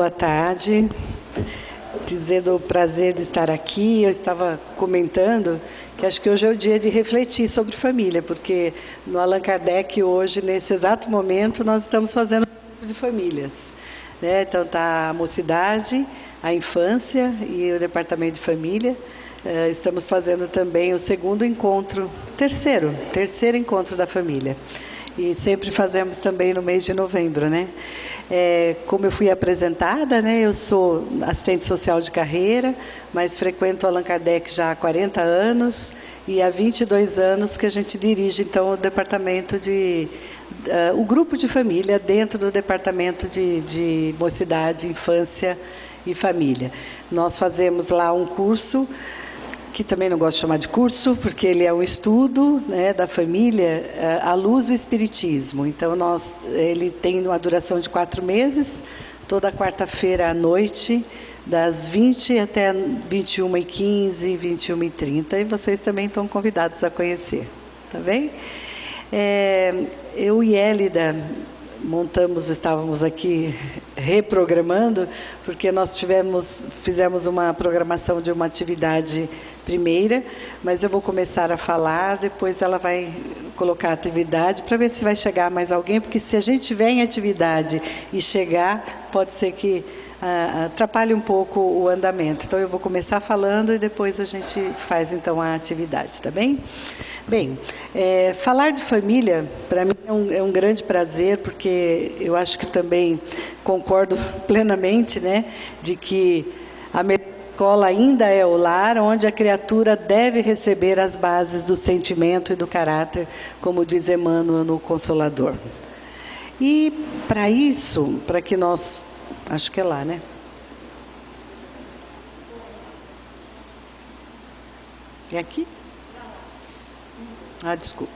boa tarde. Dizendo o prazer de estar aqui, eu estava comentando que acho que hoje é o dia de refletir sobre família, porque no Allan Kardec hoje, nesse exato momento, nós estamos fazendo um grupo de famílias, né? Então está a mocidade, a infância e o departamento de família. Estamos fazendo também o segundo encontro, terceiro encontro da família. E sempre fazemos também no mês de novembro, né? Como eu fui apresentada, né, eu sou assistente social de carreira, mas frequento o Allan Kardec já há 40 anos e há 22 anos que a gente dirige, então, o departamento o grupo de família dentro do departamento de mocidade, infância e família. Nós fazemos lá um curso, que também não gosto de chamar de curso, porque ele é um estudo, né, da família, à luz do Espiritismo. Então, ele tem uma duração de 4 meses, toda quarta-feira à noite, das 20 até 21h15, 21h30, e vocês também estão convidados a conhecer, tá bem? Eu e Hélida estávamos aqui reprogramando, porque nós fizemos uma programação de uma atividade primeira, mas eu vou começar a falar, depois ela vai colocar a atividade, para ver se vai chegar mais alguém, porque se a gente tiver em atividade e chegar, pode ser que atrapalhe um pouco o andamento. Então, eu vou começar falando e depois a gente faz, então, a atividade, tá bem? Bem, falar de família, para mim, é um grande prazer, porque eu acho que também concordo plenamente, né, de que a melhor escola ainda é o lar, onde a criatura deve receber as bases do sentimento e do caráter, como diz Emmanuel no Consolador. E, para isso, para que nós... Acho que é lá, né? É aqui? Desculpa.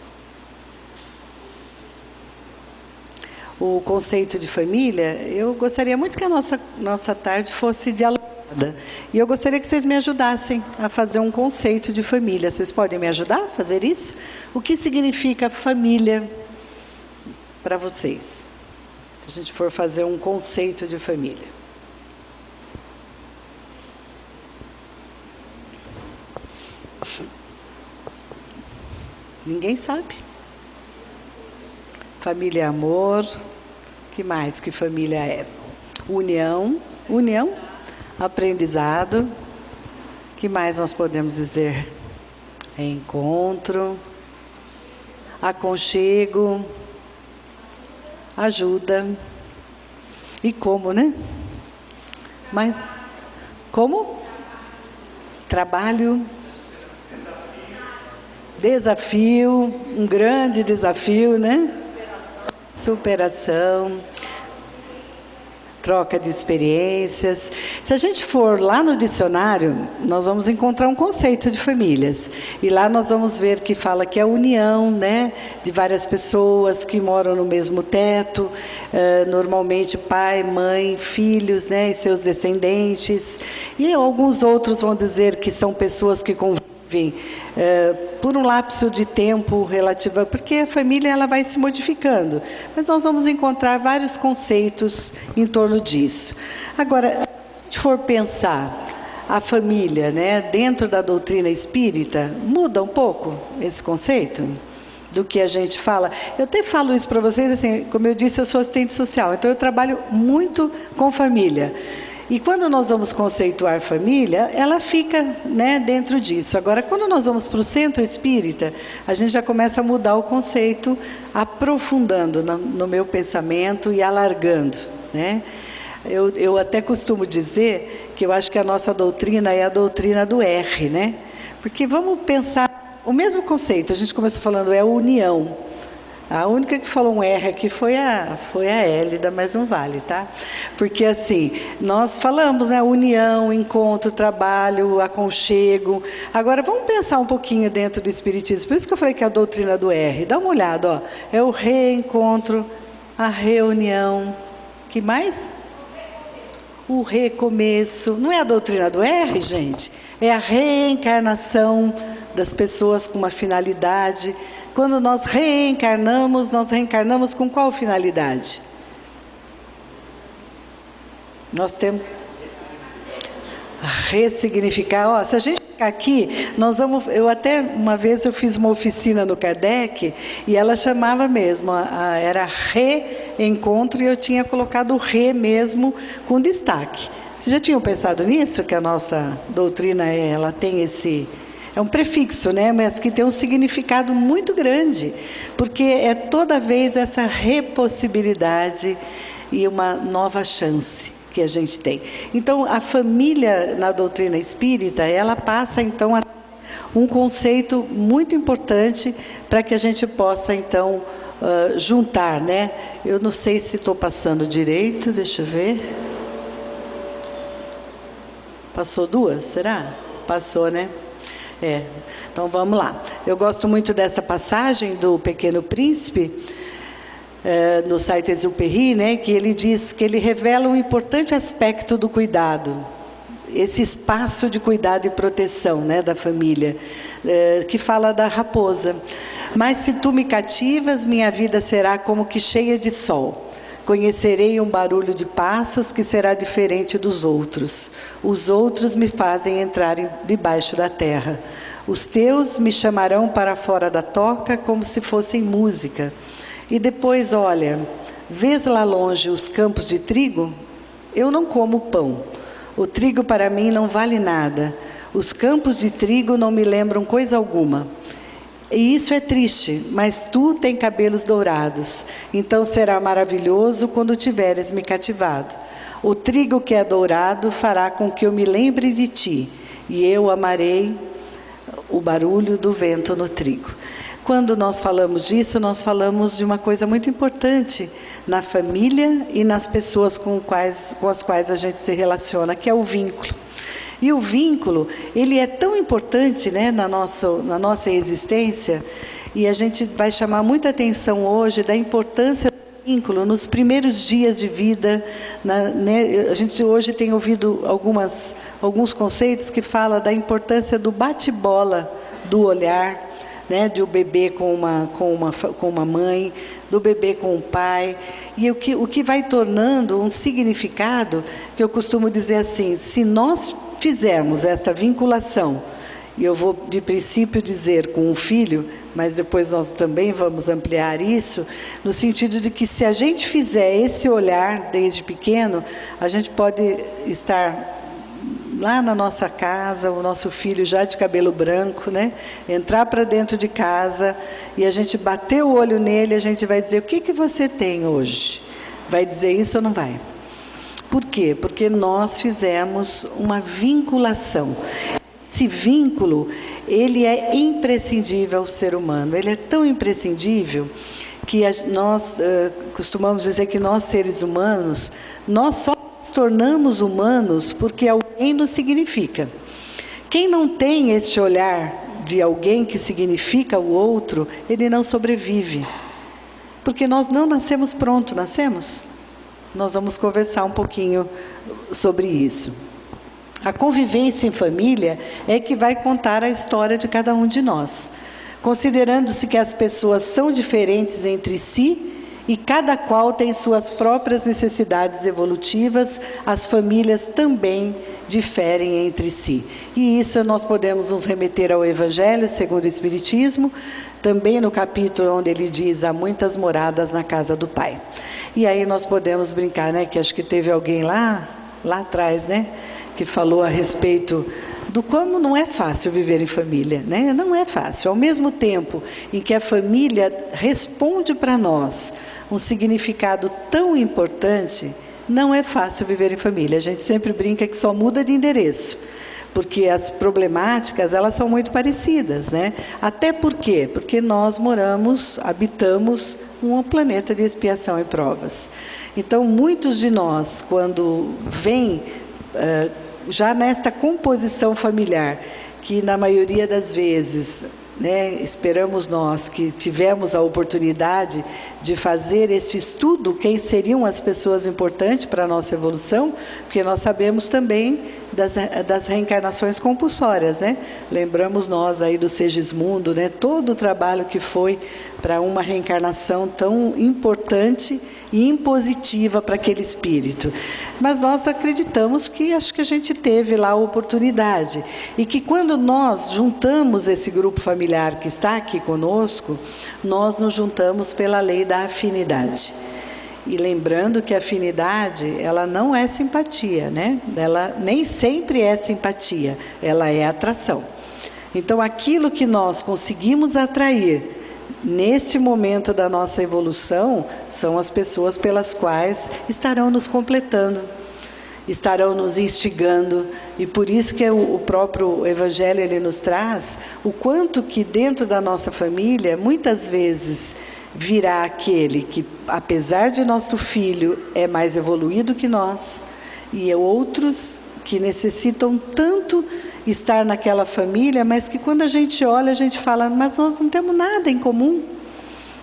O conceito de família, eu gostaria muito que a nossa tarde fosse dialogada. E eu gostaria que vocês me ajudassem a fazer um conceito de família. Vocês podem me ajudar a fazer isso? O que significa família para vocês? Se a gente for fazer um conceito de família. Ninguém sabe. Família é amor. Que mais que família é? União. Aprendizado. Que mais nós podemos dizer? Encontro. Aconchego. Ajuda. E como, né? Mas, como? Trabalho. Desafio. Um grande desafio, né? Superação. Troca de experiências. Se a gente for lá no dicionário, nós vamos encontrar um conceito de famílias. E lá nós vamos ver que fala que é a união, né, de várias pessoas que moram no mesmo teto, normalmente pai, mãe, filhos, né, e seus descendentes. E alguns outros vão dizer que são pessoas que convivem por um lapso de tempo relativo, porque a família ela vai se modificando. Mas nós vamos encontrar vários conceitos em torno disso. Agora, se a gente for pensar a família, né, dentro da doutrina espírita, muda um pouco esse conceito do que a gente fala. Eu até falo isso para vocês, assim, como eu disse, eu sou assistente social, então eu trabalho muito com família. E quando nós vamos conceituar família, ela fica, né, dentro disso. Agora, quando nós vamos para o centro espírita, a gente já começa a mudar o conceito, aprofundando no meu pensamento e alargando, né? Eu até costumo dizer que eu acho que a nossa doutrina é a doutrina do R, né? Porque vamos pensar o mesmo conceito. A gente começou falando é união. A única que falou um R aqui foi a Hélida, mas não vale, tá? Porque, assim, nós falamos, né? União, encontro, trabalho, aconchego. Agora, vamos pensar um pouquinho dentro do Espiritismo. Por isso que eu falei que é a doutrina do R. Dá uma olhada, ó. É o reencontro, a reunião. Que mais? O recomeço. Não é a doutrina do R, gente? É a reencarnação das pessoas com uma finalidade. Quando nós reencarnamos com qual finalidade? Nós temos ressignificar. Se a gente ficar aqui, nós vamos. Uma vez eu fiz uma oficina no Kardec e ela chamava mesmo, era reencontro, e eu tinha colocado o re mesmo com destaque. Vocês já tinham pensado nisso? Que a nossa doutrina ela tem esse. É um prefixo, né? Mas que tem um significado muito grande, porque é toda vez essa repossibilidade e uma nova chance que a gente tem. Então, a família na doutrina espírita, ela passa, então, a um conceito muito importante para que a gente possa, então, juntar, né? Eu não sei se estou passando direito, deixa eu ver. Passou duas, será? Passou, né? Então, vamos lá. Eu gosto muito dessa passagem do Pequeno Príncipe, no site Exupéry, né, que ele diz que ele revela um importante aspecto do cuidado, esse espaço de cuidado e proteção, né, da família, que fala da raposa. Mas se tu me cativas, minha vida será como que cheia de sol. Conhecerei um barulho de passos que será diferente dos outros. Os outros me fazem entrar debaixo da terra. Os teus me chamarão para fora da toca como se fossem música. E depois, olha, vês lá longe os campos de trigo? Eu não como pão. O trigo para mim não vale nada. Os campos de trigo não me lembram coisa alguma. E isso é triste, mas tu tens cabelos dourados. Então será maravilhoso quando tiveres me cativado. O trigo que é dourado fará com que eu me lembre de ti. E eu amarei o barulho do vento no trigo. Quando nós falamos disso, nós falamos de uma coisa muito importante na família e nas pessoas com as quais a gente se relaciona, que é o vínculo. E o vínculo, ele é tão importante, né, na nossa existência, e a gente vai chamar muita atenção hoje da importância do vínculo nos primeiros dias de vida. A gente hoje tem ouvido alguns conceitos que falam da importância do bate-bola, do olhar, né, de um bebê com uma mãe, do bebê com o pai, e o que vai tornando um significado, que eu costumo dizer assim, se nós fizermos esta vinculação, e eu vou de princípio dizer com um filho, mas depois nós também vamos ampliar isso, no sentido de que se a gente fizer esse olhar desde pequeno, a gente pode estar lá na nossa casa, o nosso filho já de cabelo branco, né? Entrar para dentro de casa e a gente bater o olho nele, a gente vai dizer, o que você tem hoje? Vai dizer isso ou não vai? Por quê? Porque nós fizemos uma vinculação. Esse vínculo, ele é imprescindível ao ser humano. Ele é tão imprescindível que nós costumamos dizer que nós, seres humanos, nós só nos tornamos humanos porque alguém nos significa. Quem não tem este olhar de alguém que significa o outro, ele não sobrevive. Porque nós não nascemos pronto, nascemos? Nós vamos conversar um pouquinho sobre isso. A convivência em família é que vai contar a história de cada um de nós. Considerando-se que as pessoas são diferentes entre si e cada qual tem suas próprias necessidades evolutivas, as famílias também diferem entre si. E isso nós podemos nos remeter ao Evangelho segundo o Espiritismo, também no capítulo onde ele diz, há muitas moradas na casa do Pai. E aí nós podemos brincar, né, que acho que teve alguém lá atrás, né, que falou a respeito do como não é fácil viver em família, né? Não é fácil. Ao mesmo tempo em que a família responde para nós um significado tão importante, não é fácil viver em família. A gente sempre brinca que só muda de endereço, porque as problemáticas, elas são muito parecidas, né? Até por quê? Porque nós habitamos um planeta de expiação e provas. Então, muitos de nós, quando vêm já nesta composição familiar, que na maioria das vezes, né, esperamos nós que tivemos a oportunidade de fazer este estudo, quem seriam as pessoas importantes para a nossa evolução, porque nós sabemos também das reencarnações compulsórias, né? Lembramos nós aí do Segismundo, né? Todo o trabalho que foi para uma reencarnação tão importante e impositiva para aquele espírito. Mas nós acreditamos que acho que a gente teve lá a oportunidade. E que quando nós juntamos esse grupo familiar que está aqui conosco, nós nos juntamos pela lei da afinidade. E lembrando que a afinidade, ela não é simpatia, né? Ela nem sempre é simpatia, ela é atração. Então, aquilo que nós conseguimos atrair neste momento da nossa evolução, são as pessoas pelas quais estarão nos completando, estarão nos instigando. E por isso que o próprio Evangelho ele nos traz o quanto que dentro da nossa família, muitas vezes, virá aquele que, apesar de nosso filho, é mais evoluído que nós, e outros que necessitam tanto estar naquela família, mas que quando a gente olha, a gente fala, mas nós não temos nada em comum,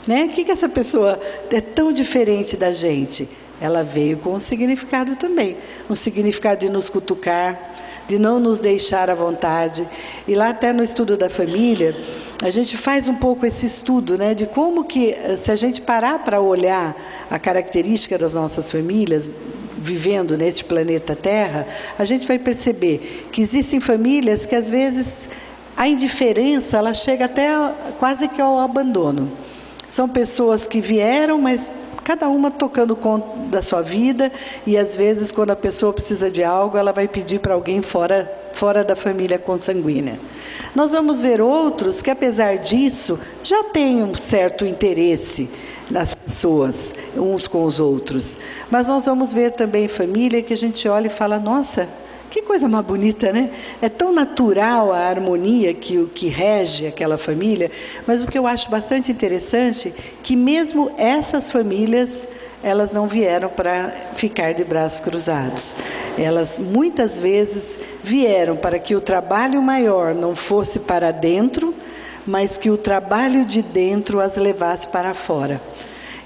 né? O que essa pessoa é tão diferente da gente? Ela veio com um significado também, um significado de nos cutucar, de não nos deixar à vontade. E lá até no estudo da família, a gente faz um pouco esse estudo, né, de como que, se a gente parar para olhar a característica das nossas famílias, vivendo neste planeta Terra, a gente vai perceber que existem famílias que às vezes a indiferença ela chega até quase que ao abandono. São pessoas que vieram, mas cada uma tocando conta da sua vida, e às vezes quando a pessoa precisa de algo, ela vai pedir para alguém fora da família consanguínea. Nós vamos ver outros que, apesar disso, já têm um certo interesse nas pessoas, uns com os outros. Mas nós vamos ver também família que a gente olha e fala, nossa, que coisa mais bonita, né? É tão natural a harmonia que rege aquela família, mas o que eu acho bastante interessante, que mesmo essas famílias, elas não vieram para ficar de braços cruzados. Elas muitas vezes vieram para que o trabalho maior não fosse para dentro, mas que o trabalho de dentro as levasse para fora.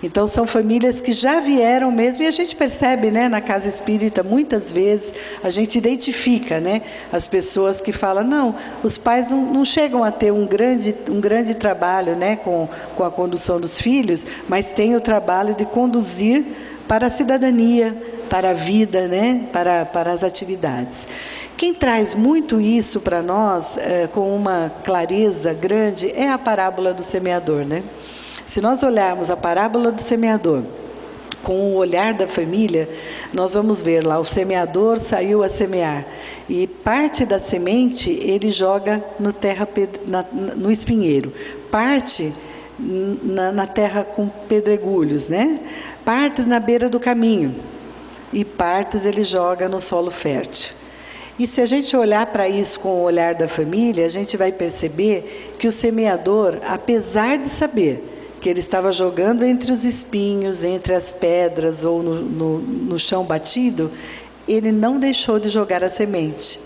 Então, são famílias que já vieram mesmo, e a gente percebe, né, na casa espírita, muitas vezes, a gente identifica, né, as pessoas que falam, não, os pais não chegam a ter um grande trabalho, né, com a condução dos filhos, mas tem o trabalho de conduzir para a cidadania, para a vida, né, para as atividades. Quem traz muito isso para nós, com uma clareza grande, é a parábola do semeador, né? Se nós olharmos a parábola do semeador com o olhar da família, nós vamos ver lá, o semeador saiu a semear, e parte da semente ele joga no espinheiro, parte na terra com pedregulhos, né? Partes na beira do caminho, e partes ele joga no solo fértil. E se a gente olhar para isso com o olhar da família, a gente vai perceber que o semeador, apesar de saber que ele estava jogando entre os espinhos, entre as pedras ou no chão batido, ele não deixou de jogar a semente.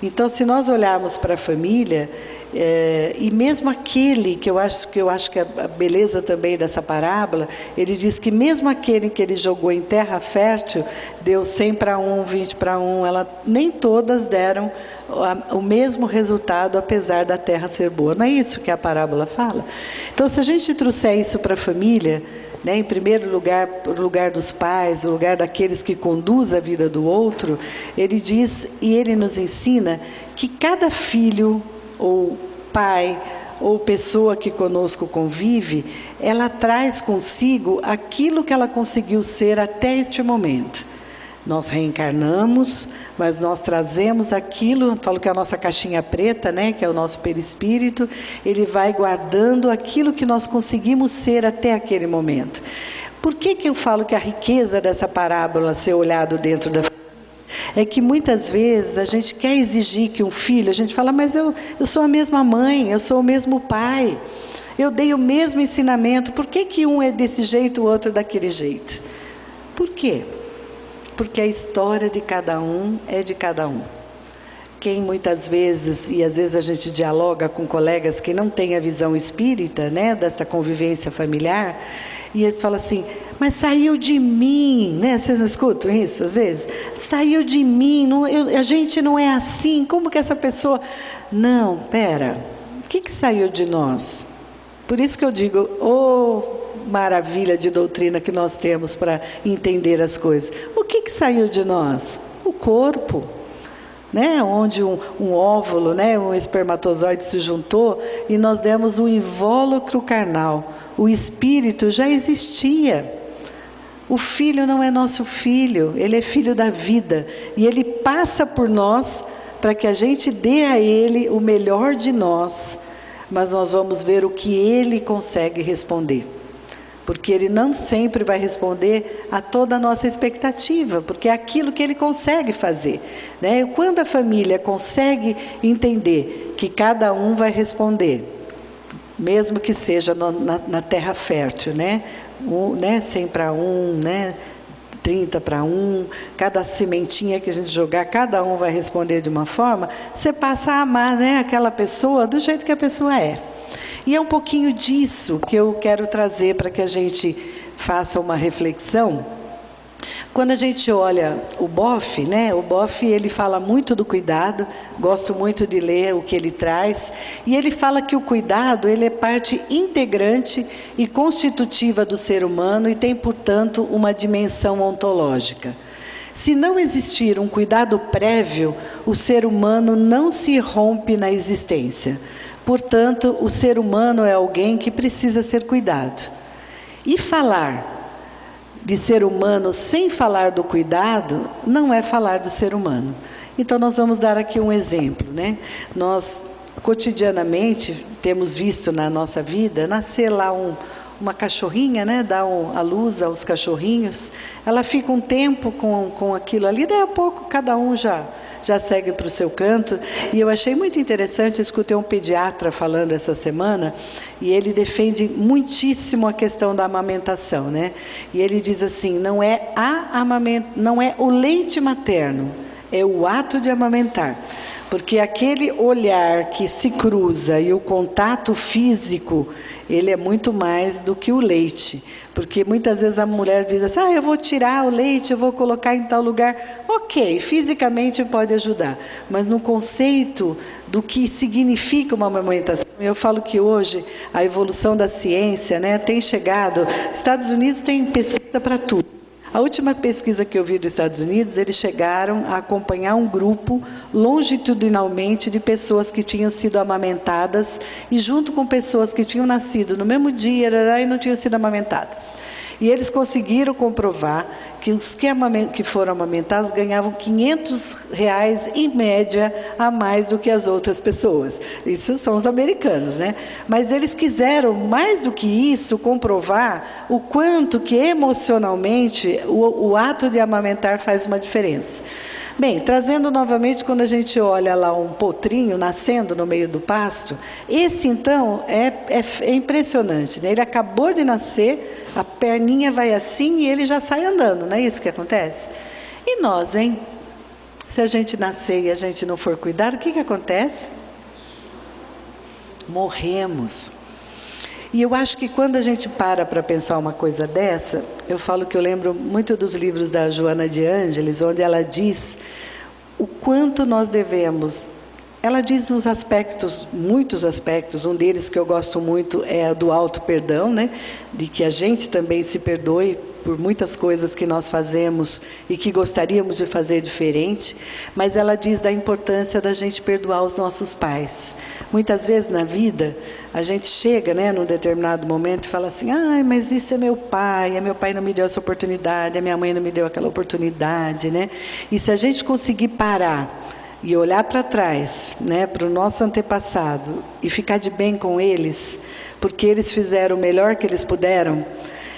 Então, se nós olharmos para a família, e mesmo aquele que eu acho que a beleza também dessa parábola, ele diz que mesmo aquele que ele jogou em terra fértil, deu 100 para 1, 20 para 1, nem todas deram o mesmo resultado, apesar da terra ser boa. Não é isso que a parábola fala? Então, se a gente trouxer isso para a família, né, em primeiro lugar, o lugar dos pais, o lugar daqueles que conduzem a vida do outro, ele diz e ele nos ensina que cada filho ou pai ou pessoa que conosco convive, ela traz consigo aquilo que ela conseguiu ser até este momento. Nós reencarnamos, mas nós trazemos aquilo, falo que é a nossa caixinha preta, né, que é o nosso perispírito, ele vai guardando aquilo que nós conseguimos ser até aquele momento. Por que eu falo que a riqueza dessa parábola ser olhado dentro da família? É que muitas vezes a gente quer exigir que um filho, a gente fala, mas eu sou a mesma mãe, eu sou o mesmo pai, eu dei o mesmo ensinamento, por que um é desse jeito, o outro daquele jeito? Por quê? Porque a história de cada um é de cada um. Quem muitas vezes, e às vezes a gente dialoga com colegas que não têm a visão espírita, né, dessa convivência familiar, E eles falam assim, mas saiu de mim, né? Vocês não escutam isso às vezes? Saiu de mim, não, a gente não é assim, como que essa pessoa... Não, pera, o que saiu de nós? Por isso que eu digo, maravilha de doutrina que nós temos para entender as coisas. O que saiu de nós? O corpo, né? Onde um óvulo, né? Um espermatozoide se juntou e nós demos um invólucro carnal. O espírito já existia. O filho não é nosso filho, ele é filho da vida. E ele passa por nós para que a gente dê a ele o melhor de nós. Mas nós vamos ver o que ele consegue responder. Porque ele não sempre vai responder a toda a nossa expectativa, porque é aquilo que ele consegue fazer, né? Quando a família consegue entender que cada um vai responder, mesmo que seja na terra fértil, né? 100 para 1, né? 30 para 1, cada sementinha que a gente jogar, cada um vai responder de uma forma, você passa a amar, né, aquela pessoa do jeito que a pessoa é. E é um pouquinho disso que eu quero trazer para que a gente faça uma reflexão. Quando a gente olha o Boff, né? O Boff, ele fala muito do cuidado, gosto muito de ler o que ele traz, e ele fala que o cuidado, ele é parte integrante e constitutiva do ser humano e tem, portanto, uma dimensão ontológica. Se não existir um cuidado prévio, o ser humano não se rompe na existência. Portanto, o ser humano é alguém que precisa ser cuidado. E falar de ser humano sem falar do cuidado, não é falar do ser humano. Então, nós vamos dar aqui um exemplo, né? Nós, cotidianamente, temos visto na nossa vida, nascer lá uma cachorrinha, né? Dá a luz aos cachorrinhos, ela fica um tempo com aquilo ali, daí a pouco cada um já segue para o seu canto. E eu achei muito interessante, eu escutei um pediatra falando essa semana, e ele defende muitíssimo a questão da amamentação, né? E ele diz assim, não é o leite materno, é o ato de amamentar. Porque aquele olhar que se cruza e o contato físico, ele é muito mais do que o leite. Porque muitas vezes a mulher diz assim, eu vou tirar o leite, eu vou colocar em tal lugar. Ok, fisicamente pode ajudar. Mas no conceito do que significa uma amamentação, eu falo que hoje a evolução da ciência, né, tem chegado... Estados Unidos tem pesquisa para tudo. A última pesquisa que eu vi dos Estados Unidos, eles chegaram a acompanhar um grupo longitudinalmente de pessoas que tinham sido amamentadas e junto com pessoas que tinham nascido no mesmo dia e não tinham sido amamentadas. E eles conseguiram comprovar que os que foram amamentados ganhavam R$500 em média a mais do que as outras pessoas. Isso são os americanos, né? Mas eles quiseram, mais do que isso, comprovar o quanto que emocionalmente o ato de amamentar faz uma diferença. Bem, trazendo novamente, quando a gente olha lá um potrinho nascendo no meio do pasto, esse então é impressionante, né? Ele acabou de nascer, a perninha vai assim e ele já sai andando, não é isso que acontece? E nós, hein? Se a gente nascer e a gente não for cuidado, o que acontece? Morremos. E eu acho que quando a gente para pensar uma coisa dessa, eu falo que eu lembro muito dos livros da Joana de Ângeles, onde ela diz o quanto nós devemos. Ela diz nos aspectos, muitos aspectos, um deles que eu gosto muito é do auto-perdão, né? De que a gente também se perdoe por muitas coisas que nós fazemos e que gostaríamos de fazer diferente, mas ela diz da importância da gente perdoar os nossos pais. Muitas vezes na vida, a gente chega, né, num determinado momento e fala assim, mas isso é meu pai não me deu essa oportunidade, a minha mãe não me deu aquela oportunidade, né? E se a gente conseguir parar e olhar para trás, né, para o nosso antepassado e ficar de bem com eles, porque eles fizeram o melhor que eles puderam,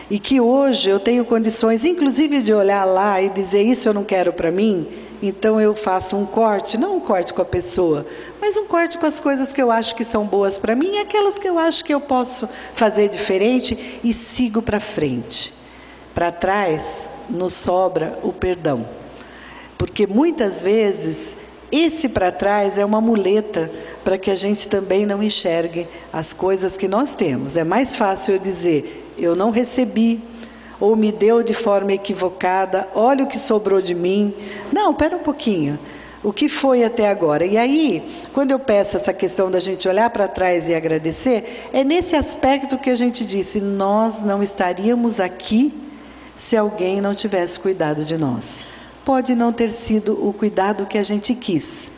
e que hoje eu tenho condições, inclusive, de olhar lá e dizer, isso eu não quero para mim, então eu faço um corte, não um corte com a pessoa, mas um corte com as coisas que eu acho que são boas para mim, e aquelas que eu acho que eu posso fazer diferente, e sigo para frente. Para trás, nos sobra o perdão. Porque muitas vezes, esse para trás é uma muleta para que a gente também não enxergue as coisas que nós temos. É mais fácil eu dizer, eu não recebi, ou me deu de forma equivocada, olha o que sobrou de mim. Não, espera um pouquinho. O que foi até agora? E aí, quando eu peço essa questão da gente olhar para trás e agradecer, é nesse aspecto que a gente disse, nós não estaríamos aqui se alguém não tivesse cuidado de nós. Pode não ter sido o cuidado que a gente quis,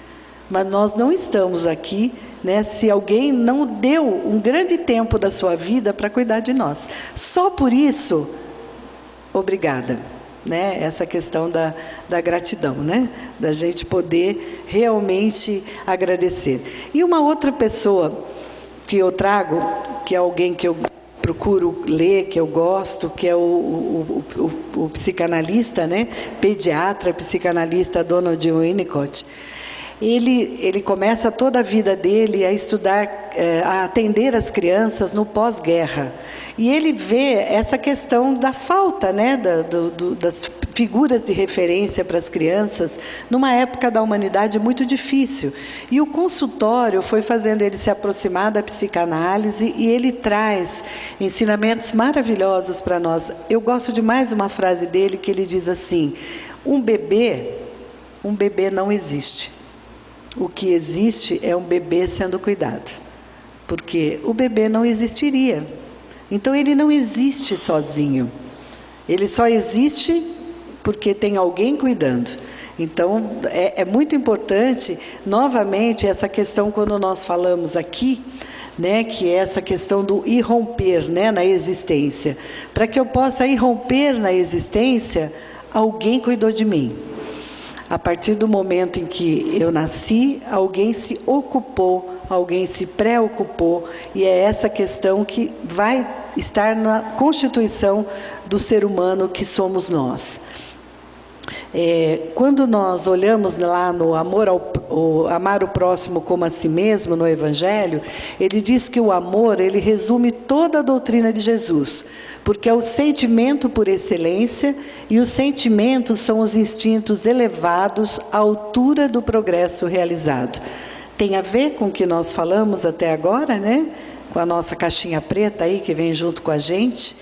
mas nós não estamos aqui, né, se alguém não deu um grande tempo da sua vida para cuidar de nós. Só por isso, obrigada. Né? Essa questão da gratidão, né? Da gente poder realmente agradecer. E uma outra pessoa que eu trago, que é alguém que eu procuro ler, que eu gosto, que é o psicanalista, né? Pediatra, psicanalista Donald Winnicott. Ele começa toda a vida dele a estudar, a atender as crianças no pós-guerra. E ele vê essa questão da falta, né, das figuras de referência para as crianças, numa época da humanidade muito difícil. E o consultório foi fazendo ele se aproximar da psicanálise e ele traz ensinamentos maravilhosos para nós. Eu gosto demais de uma frase dele que ele diz assim, um bebê não existe. O que existe é um bebê sendo cuidado, porque o bebê não existiria. Então ele não existe sozinho, ele só existe porque tem alguém cuidando. Então é muito importante, novamente, essa questão quando nós falamos aqui, né, que é essa questão do irromper, né, na existência. Para que eu possa irromper na existência, alguém cuidou de mim. A partir do momento em que eu nasci, alguém se ocupou, alguém se preocupou, e é essa questão que vai estar na constituição do ser humano que somos nós. Quando nós olhamos lá no amar o próximo como a si mesmo, no Evangelho, ele diz que o amor, ele resume toda a doutrina de Jesus, porque é o sentimento por excelência, e os sentimentos são os instintos elevados à altura do progresso realizado. Tem a ver com o que nós falamos até agora, né? Com a nossa caixinha preta aí, que vem junto com a gente.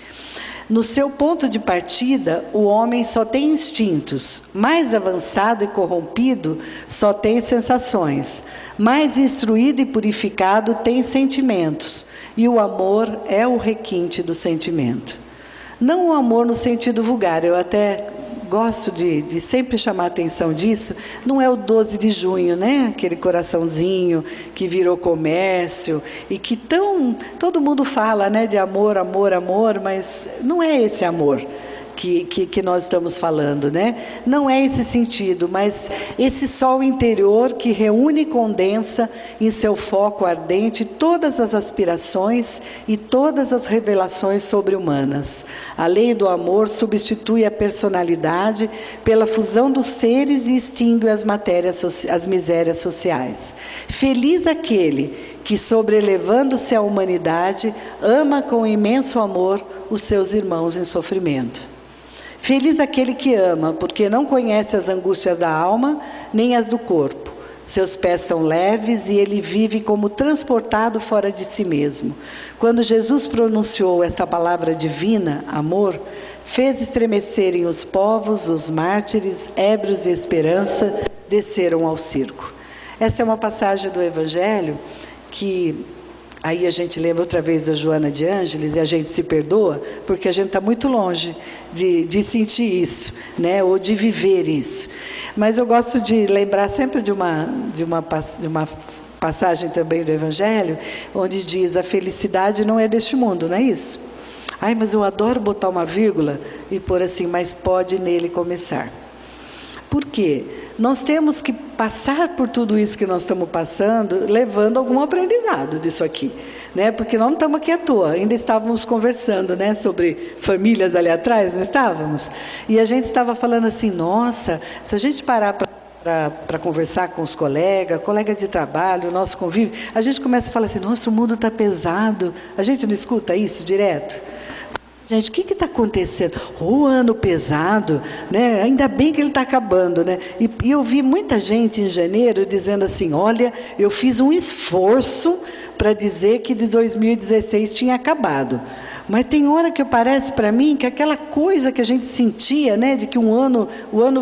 No seu ponto de partida, o homem só tem instintos. Mais avançado e corrompido, só tem sensações. Mais instruído e purificado, tem sentimentos. E o amor é o requinte do sentimento. Não o amor no sentido vulgar, eu até gosto de sempre chamar a atenção disso, não é o 12 de junho, né? Aquele coraçãozinho que virou comércio e que todo mundo fala, né, de amor, amor, amor, mas não é esse amor que nós estamos falando, né? Não é esse sentido, mas esse sol interior que reúne e condensa em seu foco ardente todas as aspirações e todas as revelações sobre-humanas. A lei do amor substitui a personalidade pela fusão dos seres e extingue as misérias sociais. Feliz aquele que, sobrelevando-se à humanidade, ama com imenso amor os seus irmãos em sofrimento. Feliz aquele que ama, porque não conhece as angústias da alma, nem as do corpo. Seus pés são leves e ele vive como transportado fora de si mesmo. Quando Jesus pronunciou essa palavra divina, amor, fez estremecerem os povos, os mártires, ébrios de esperança, desceram ao circo. Essa é uma passagem do Evangelho que... Aí a gente lembra outra vez da Joana de Ângeles e a gente se perdoa, porque a gente está muito longe de sentir isso, né? Ou de viver isso. Mas eu gosto de lembrar sempre de uma passagem também do Evangelho, onde diz, a felicidade não é deste mundo, não é isso? Ai, mas eu adoro botar uma vírgula e pôr assim, mas pode nele começar. Por quê? Nós temos que passar por tudo isso que nós estamos passando, levando algum aprendizado disso aqui, né? Porque nós não estamos aqui à toa, ainda estávamos conversando, né, sobre famílias ali atrás, não estávamos? E a gente estava falando assim, nossa, se a gente parar para conversar com os colegas de trabalho, o nosso convívio, a gente começa a falar assim, nossa, o mundo está pesado. A gente não escuta isso direto? Gente, o que está acontecendo? O ano pesado, né? Ainda bem que ele está acabando, né? E eu vi muita gente em janeiro dizendo assim, olha, eu fiz um esforço para dizer que de 2016 tinha acabado. Mas tem hora que parece para mim que aquela coisa que a gente sentia, né, de que o ano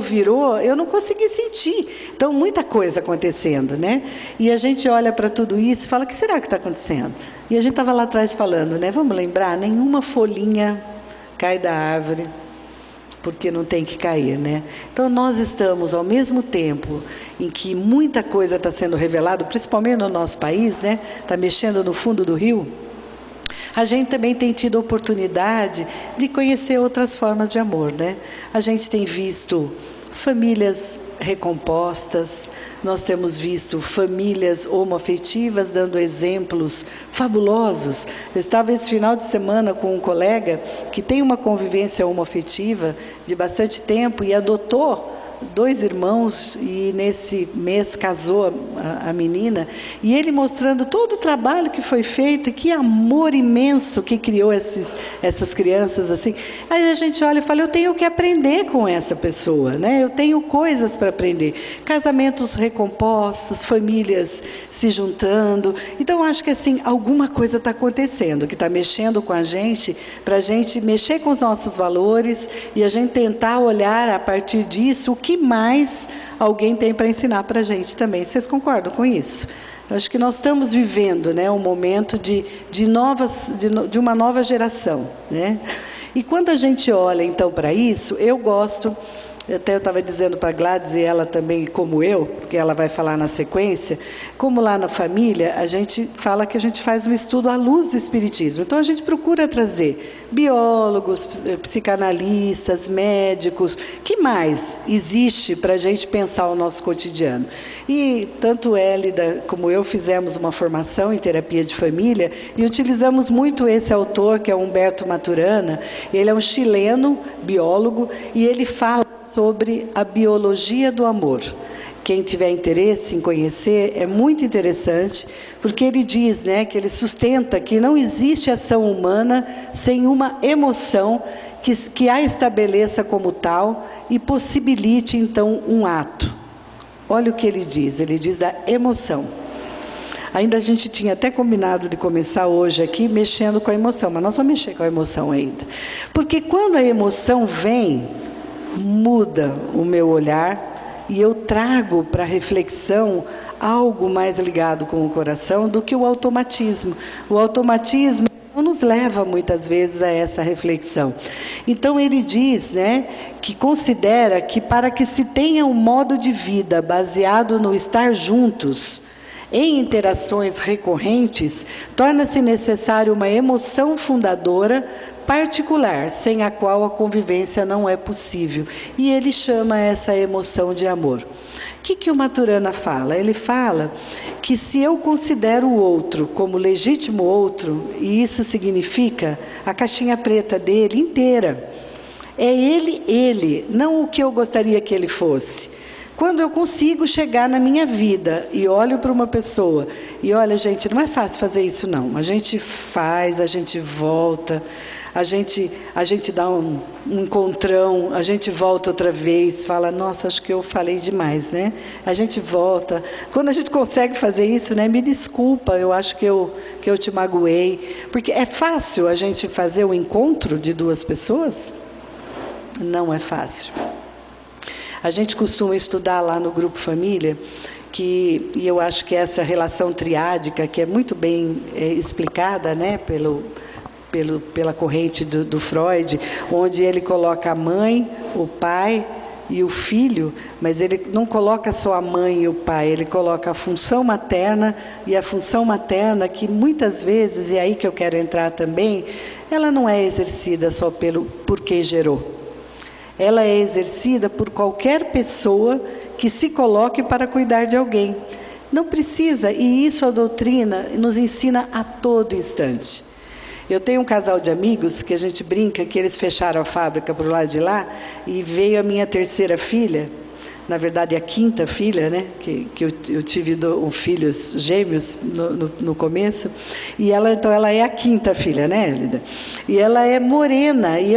virou, eu não consegui sentir. Então, muita coisa acontecendo, né? E a gente olha para tudo isso e fala, o que será que está acontecendo? E a gente estava lá atrás falando, né? Vamos lembrar, nenhuma folhinha cai da árvore, porque não tem que cair, né? Então, nós estamos, ao mesmo tempo em que muita coisa está sendo revelada, principalmente no nosso país, né? Está mexendo no fundo do rio. A gente também tem tido a oportunidade de conhecer outras formas de amor, né? A gente tem visto famílias recompostas, nós temos visto famílias homoafetivas dando exemplos fabulosos. Eu estava esse final de semana com um colega que tem uma convivência homoafetiva de bastante tempo e adotou 2 irmãos, e nesse mês casou a menina, e ele mostrando todo o trabalho que foi feito, e que amor imenso que criou essas crianças assim. Aí a gente olha e fala, eu tenho que aprender com essa pessoa, né? Eu tenho coisas para aprender. Casamentos recompostos, famílias se juntando. Então, acho que assim, alguma coisa está acontecendo, que está mexendo com a gente, para a gente mexer com os nossos valores, e a gente tentar olhar a partir disso, o que mais alguém tem para ensinar para a gente também. Vocês concordam com isso? Eu acho que nós estamos vivendo, né, um momento de uma nova geração, né? E quando a gente olha, então, para isso, eu gosto... Até eu estava dizendo para a Gladys, e ela também, como eu, que ela vai falar na sequência, como lá na família, a gente fala que a gente faz um estudo à luz do Espiritismo. Então, a gente procura trazer biólogos, psicanalistas, médicos, que mais existe para a gente pensar o nosso cotidiano. E tanto Hélida como eu fizemos uma formação em terapia de família e utilizamos muito esse autor, que é Humberto Maturana. Ele é um chileno biólogo e ele fala sobre a biologia do amor. Quem tiver interesse em conhecer, é muito interessante, porque ele diz, né, que ele sustenta que não existe ação humana sem uma emoção que a estabeleça como tal e possibilite, então, um ato. Olha o que ele diz da emoção. Ainda a gente tinha até combinado de começar hoje aqui mexendo com a emoção, mas nós vamos mexer com a emoção ainda. Porque quando a emoção vem, muda o meu olhar e eu trago para a reflexão algo mais ligado com o coração do que o automatismo. O automatismo não nos leva muitas vezes a essa reflexão. Então ele diz, né, que considera que para que se tenha um modo de vida baseado no estar juntos, em interações recorrentes, torna-se necessário uma emoção fundadora particular, sem a qual a convivência não é possível. E ele chama essa emoção de amor. O que o Maturana fala? Ele fala que se eu considero o outro como legítimo outro, e isso significa a caixinha preta dele inteira, é ele, não o que eu gostaria que ele fosse. Quando eu consigo chegar na minha vida e olho para uma pessoa, e olha, gente, não é fácil fazer isso não, a gente faz, a gente volta, a gente dá um encontrão, a gente volta outra vez, fala, nossa, acho que eu falei demais, né? A gente volta. Quando a gente consegue fazer isso, né? Me desculpa, eu acho que eu te magoei. Porque é fácil a gente fazer o encontro de 2 pessoas? Não é fácil. A gente costuma estudar lá no Grupo Família, e eu acho que essa relação triádica, que é muito bem explicada, né, pela corrente do Freud, onde ele coloca a mãe, o pai e o filho, mas ele não coloca só a mãe e o pai, ele coloca a função materna, e a função materna que muitas vezes, e é aí que eu quero entrar também, ela não é exercida só por quem gerou. Ela é exercida por qualquer pessoa que se coloque para cuidar de alguém. Não precisa, e isso a doutrina nos ensina a todo instante. Eu tenho um casal de amigos que a gente brinca que eles fecharam a fábrica para o lado de lá e veio a minha 3ª filha, na verdade a 5ª filha, né? Que eu tive filhos gêmeos no começo, e ela é a 5ª filha, né, Hélida? E ela é morena, e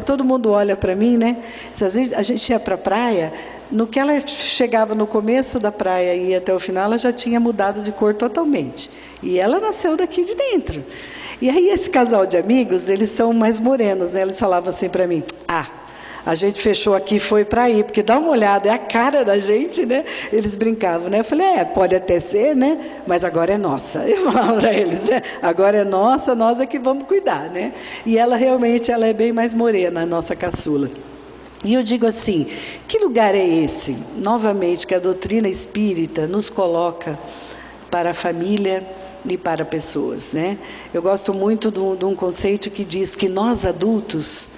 todo mundo olha para mim, né? Às vezes a gente ia para a praia, no que ela chegava no começo da praia e ia até o final, ela já tinha mudado de cor totalmente. E ela nasceu daqui de dentro. E aí esse casal de amigos, eles são mais morenos, né? Eles falavam assim para mim: a gente fechou aqui e foi para aí, porque dá uma olhada, é a cara da gente, né? Eles brincavam, né? Eu falei: pode até ser, né? Mas agora é nossa. Eu falava para eles, né? Agora é nossa, nós é que vamos cuidar, né? E ela realmente, ela é bem mais morena, a nossa caçula. E eu digo assim, que lugar é esse, novamente, que a doutrina espírita nos coloca para a família e para pessoas, né? Eu gosto muito de um conceito que diz que nós adultos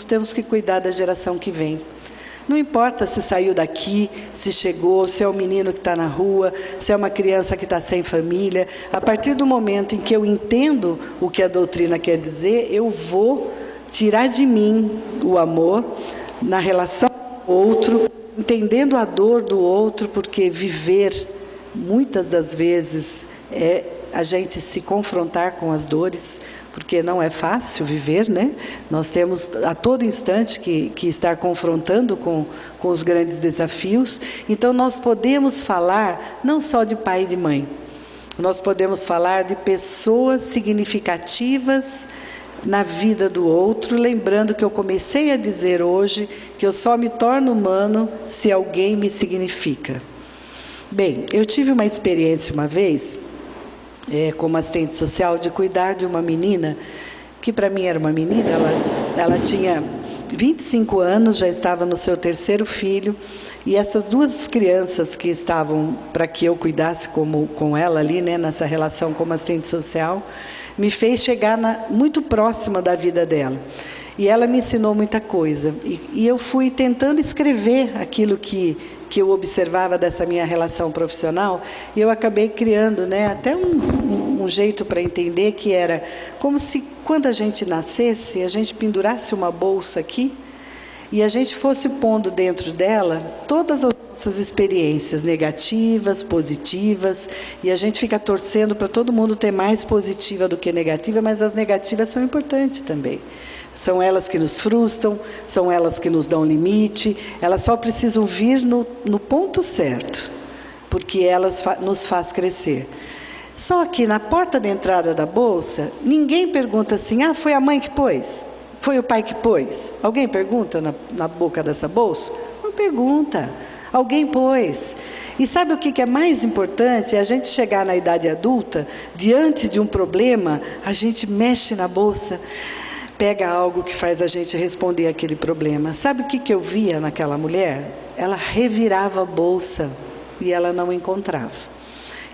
temos que cuidar da geração que vem. Não importa se saiu daqui, se chegou, se é um menino que está na rua, se é uma criança que está sem família. A partir do momento em que eu entendo o que a doutrina quer dizer, eu vou tirar de mim o amor na relação com o outro, entendendo a dor do outro, porque viver, muitas das vezes, é a gente se confrontar com as dores, porque não é fácil viver, né? Nós temos a todo instante que estar confrontando com os grandes desafios. Então nós podemos falar não só de pai e de mãe, nós podemos falar de pessoas significativas na vida do outro, lembrando que eu comecei a dizer hoje que eu só me torno humano se alguém me significa. Bem, eu tive uma experiência uma vez, como assistente social, de cuidar de uma menina, que para mim era uma menina, ela tinha 25 anos, já estava no seu 3º filho, e essas 2 crianças que estavam para que eu cuidasse com ela ali, né, nessa relação como assistente social, me fez chegar muito próxima da vida dela. E ela me ensinou muita coisa. E eu fui tentando escrever aquilo que eu observava dessa minha relação profissional, e eu acabei criando, né, até um jeito para entender, que era como se, quando a gente nascesse, a gente pendurasse uma bolsa aqui, e a gente fosse pondo dentro dela todas as nossas experiências negativas, positivas, e a gente fica torcendo para todo mundo ter mais positiva do que negativa, mas as negativas são importantes também. São elas que nos frustram, são elas que nos dão limite, elas só precisam vir no ponto certo, porque elas nos faz crescer. Só que na porta de entrada da bolsa, ninguém pergunta assim: foi a mãe que pôs? Foi o pai que pôs? Alguém pergunta na boca dessa bolsa? Não pergunta. Alguém pôs. E sabe o que é mais importante? É a gente chegar na idade adulta, diante de um problema, a gente mexe na bolsa, pega algo que faz a gente responder aquele problema. Sabe o que eu via naquela mulher? Ela revirava a bolsa e ela não encontrava.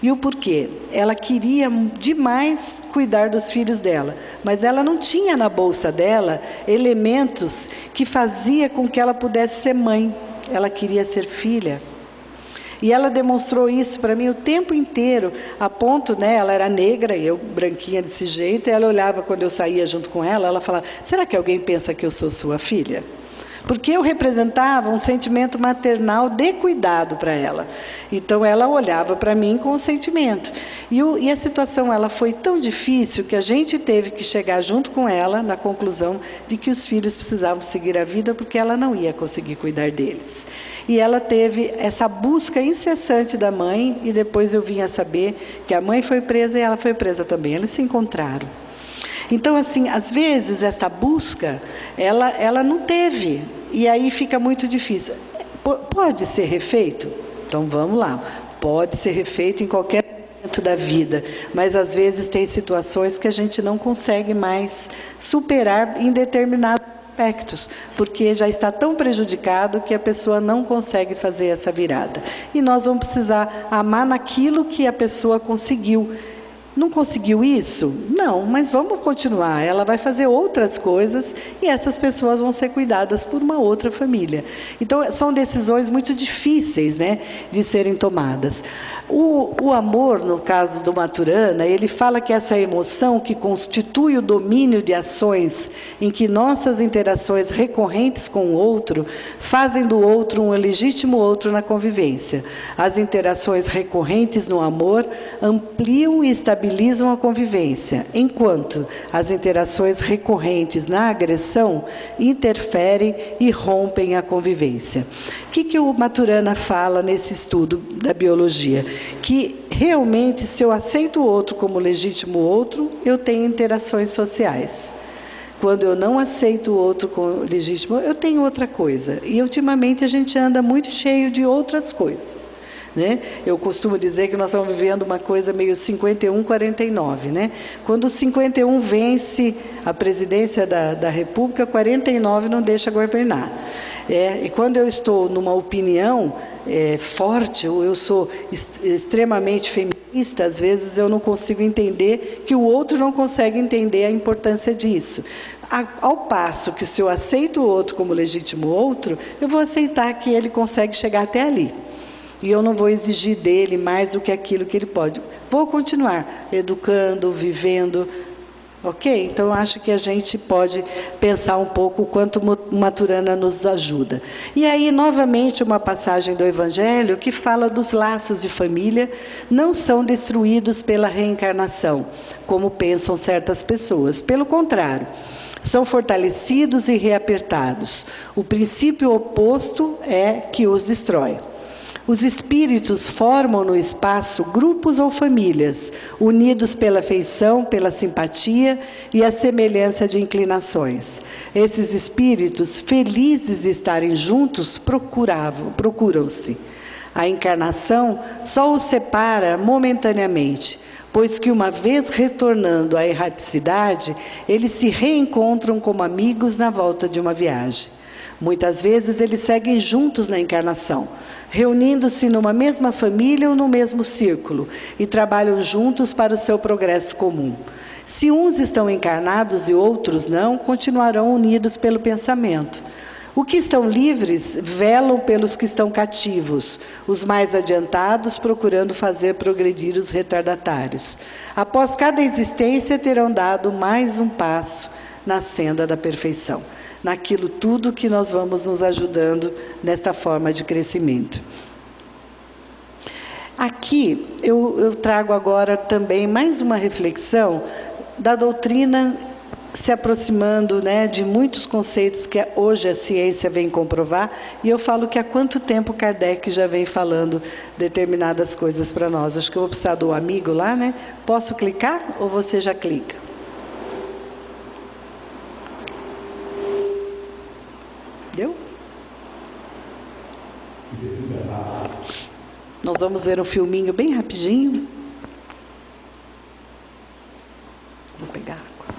E o porquê? Ela queria demais cuidar dos filhos dela, mas ela não tinha na bolsa dela elementos que fazia com que ela pudesse ser mãe. Ela queria ser filha. E ela demonstrou isso para mim o tempo inteiro, a ponto, né, ela era negra, e eu branquinha desse jeito, e ela olhava quando eu saía junto com ela, ela falava: será que alguém pensa que eu sou sua filha? Porque eu representava um sentimento maternal de cuidado para ela. Então ela olhava para mim com o sentimento. E a situação, ela foi tão difícil que a gente teve que chegar junto com ela na conclusão de que os filhos precisavam seguir a vida, porque ela não ia conseguir cuidar deles. E ela teve essa busca incessante da mãe, e depois eu vim a saber que a mãe foi presa e ela foi presa também. Eles se encontraram. Então, assim, às vezes essa busca, ela não teve, e aí fica muito difícil. Pode ser refeito? Então vamos lá, pode ser refeito em qualquer momento da vida, mas às vezes tem situações que a gente não consegue mais superar em determinados aspectos, porque já está tão prejudicado que a pessoa não consegue fazer essa virada. E nós vamos precisar amar naquilo que a pessoa conseguiu. Não conseguiu isso? Não, mas vamos continuar. Ela vai fazer outras coisas e essas pessoas vão ser cuidadas por uma outra família. Então, são decisões muito difíceis, né, de serem tomadas. O amor, no caso do Maturana, ele fala que essa emoção que constitui o domínio de ações em que nossas interações recorrentes com o outro fazem do outro um legítimo outro na convivência. As interações recorrentes no amor ampliam e estabelecem estabilizam a convivência, enquanto as interações recorrentes na agressão interferem e rompem a convivência. O que o Maturana fala nesse estudo da biologia? Que realmente, se eu aceito o outro como legítimo outro, eu tenho interações sociais. Quando eu não aceito o outro como legítimo, eu tenho outra coisa. E ultimamente a gente anda muito cheio de outras coisas, né? Eu costumo dizer que nós estamos vivendo uma coisa meio 51-49, né? Quando o 51 vence a presidência da República, 49 não deixa governar. E quando eu estou numa opinião forte, ou eu sou extremamente feminista, às vezes eu não consigo entender que o outro não consegue entender a importância disso. Ao passo que, se eu aceito o outro como legítimo outro, eu vou aceitar que ele consegue chegar até ali. E eu não vou exigir dele mais do que aquilo que ele pode. Vou continuar educando, vivendo. Ok? Então, eu acho que a gente pode pensar um pouco o quanto Maturana nos ajuda. E aí, novamente, uma passagem do Evangelho que fala dos laços de família não são destruídos pela reencarnação, como pensam certas pessoas. Pelo contrário, são fortalecidos e reapertados. O princípio oposto é que os destrói. Os espíritos formam no espaço grupos ou famílias, unidos pela afeição, pela simpatia e a semelhança de inclinações. Esses espíritos, felizes de estarem juntos, procuram-se. A encarnação só os separa momentaneamente, pois que, uma vez retornando à erraticidade, eles se reencontram como amigos na volta de uma viagem. Muitas vezes eles seguem juntos na encarnação, reunindo-se numa mesma família ou no mesmo círculo, e trabalham juntos para o seu progresso comum. Se uns estão encarnados e outros não, continuarão unidos pelo pensamento. Os que estão livres velam pelos que estão cativos, os mais adiantados procurando fazer progredir os retardatários. Após cada existência terão dado mais um passo na senda da perfeição, naquilo tudo que nós vamos nos ajudando nesta forma de crescimento. Aqui eu trago agora também mais uma reflexão da doutrina, se aproximando, né, de muitos conceitos que hoje a ciência vem comprovar, e eu falo que há quanto tempo Kardec já vem falando determinadas coisas para nós. Acho que eu vou precisar do amigo lá, né? Posso clicar ou você já clica? Deu? Nós vamos ver um filminho bem rapidinho. Vou pegar água.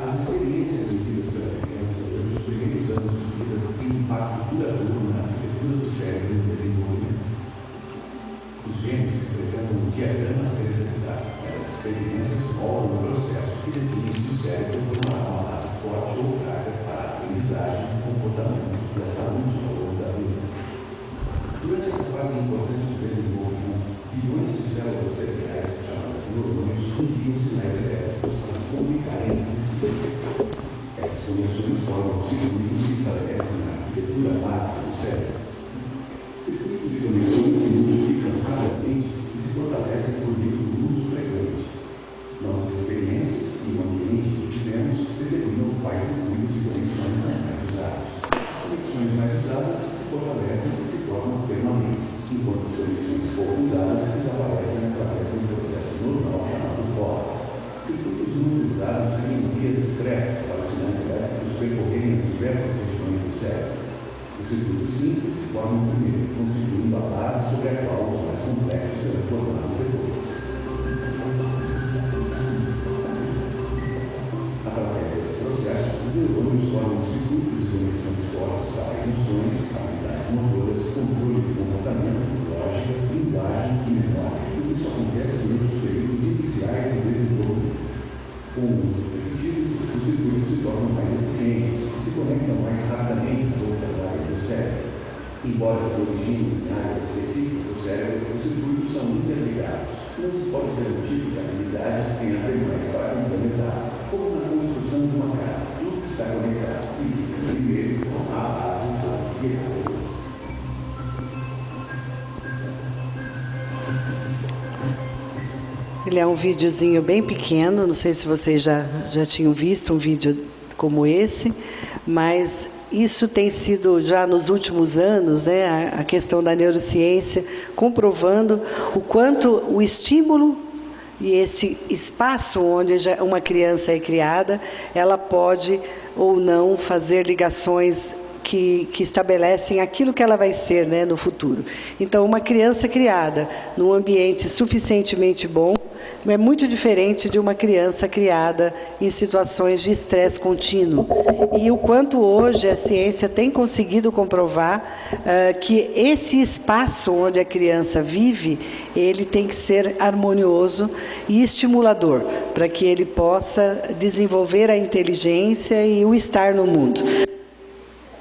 As experiências vividas pela criança durante os primeiros anos de vida têm um impacto duradouro na arquitetura do cérebro e no desenvolvimento. Os genes representam um diagrama a ser executado, mas as experiências moldam o processo que define se o cérebro formará uma base forte ou fraca para a aprendizagem, comportamento e a saúde ao longo da vida. Durante essa fase importante do desenvolvimento, bilhões de células cerebrais, chamadas neurônios, enviam sinais elétricos para se comunicarem entre si. Essas conexões formam circuitos que estabelecem a arquitetura básica do cérebro. Circuitos de conexões se multiplicam rapidamente e se fortalecem por meio do uso frequente. Nossas experiências e o ambiente que vivemos determinam quais circuitos de conexões são mais usados. As conexões mais usadas se fortalecem e se tornam permanentes, enquanto as conexões pouco usadas desaparecem através de um processo normal chamado pó. Circuitos muito usados têm vias expressas para os sinais elétricos percorrerem as diversas regiões do cérebro. Os circuitos simples se formam primeiro, constituindo a base sobre a qual os mais complexos serão formados depois. Através desse processo, os neurônios formam circuitos de conexões fortes para emoções, habilidades motoras, controle de comportamento, lógica, linguagem e memória. Tudo isso acontece durante os períodos iniciais do desenvolvimento. Com o uso repetido, os circuitos se tornam mais eficientes e se conectam mais rapidamente às outras áreas do cérebro. Embora se originem em áreas específicas do cérebro, os circuitos são interligados. Não se pode ter um tipo de habilidade sem haver mais para complementar, como na construção de uma casa. Tudo está conectado e, primeiro, forma a base Ele é um videozinho bem pequeno, não sei se vocês já tinham visto um vídeo como esse, mas isso tem sido já nos últimos anos, né, a questão da neurociência, comprovando o quanto o estímulo e esse espaço onde uma criança é criada, ela pode ou não fazer ligações que estabelecem aquilo que ela vai ser, né, no futuro. Então, uma criança criada num ambiente suficientemente bom é muito diferente de uma criança criada em situações de estresse contínuo. E o quanto hoje a ciência tem conseguido comprovar que esse espaço onde a criança vive, ele tem que ser harmonioso e estimulador, para que ele possa desenvolver a inteligência e o estar no mundo.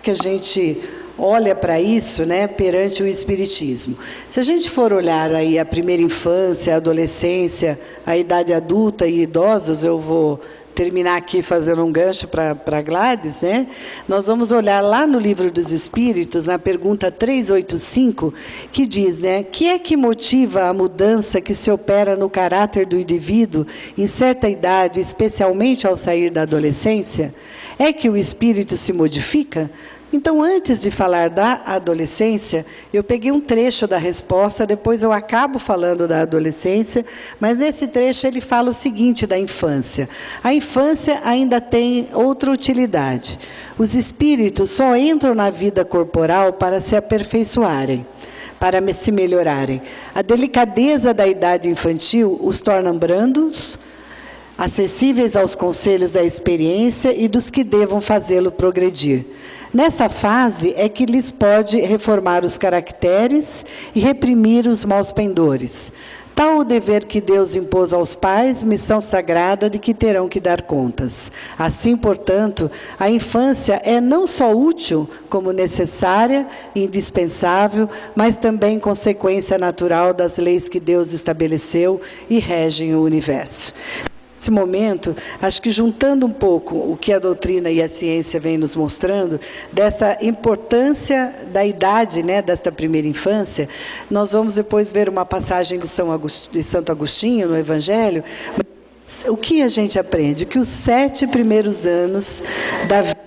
Que a gente olha para isso, né, perante o Espiritismo. Se a gente for olhar aí a primeira infância, a adolescência, a idade adulta e idosos, eu vou terminar aqui fazendo um gancho para Gladys, né? Nós vamos olhar lá no Livro dos Espíritos, na pergunta 385, que diz, né, que é que motiva a mudança que se opera no caráter do indivíduo em certa idade, especialmente ao sair da adolescência? É que o espírito se modifica? Então, antes de falar da adolescência, eu peguei um trecho da resposta, depois eu acabo falando da adolescência, mas nesse trecho ele fala o seguinte da infância. A infância ainda tem outra utilidade. Os espíritos só entram na vida corporal para se aperfeiçoarem, para se melhorarem. A delicadeza da idade infantil os torna brandos, acessíveis aos conselhos da experiência e dos que devam fazê-lo progredir. Nessa fase é que lhes pode reformar os caracteres e reprimir os maus pendores. Tal o dever que Deus impôs aos pais, missão sagrada de que terão que dar contas. Assim, portanto, a infância é não só útil, como necessária, indispensável, mas também consequência natural das leis que Deus estabeleceu e regem o universo. Nesse momento, acho que juntando um pouco o que a doutrina e a ciência vêm nos mostrando, dessa importância da idade, né, desta primeira infância, nós vamos depois ver uma passagem de Santo Agostinho, no Evangelho. O que a gente aprende? Que os 7 primeiros anos da vida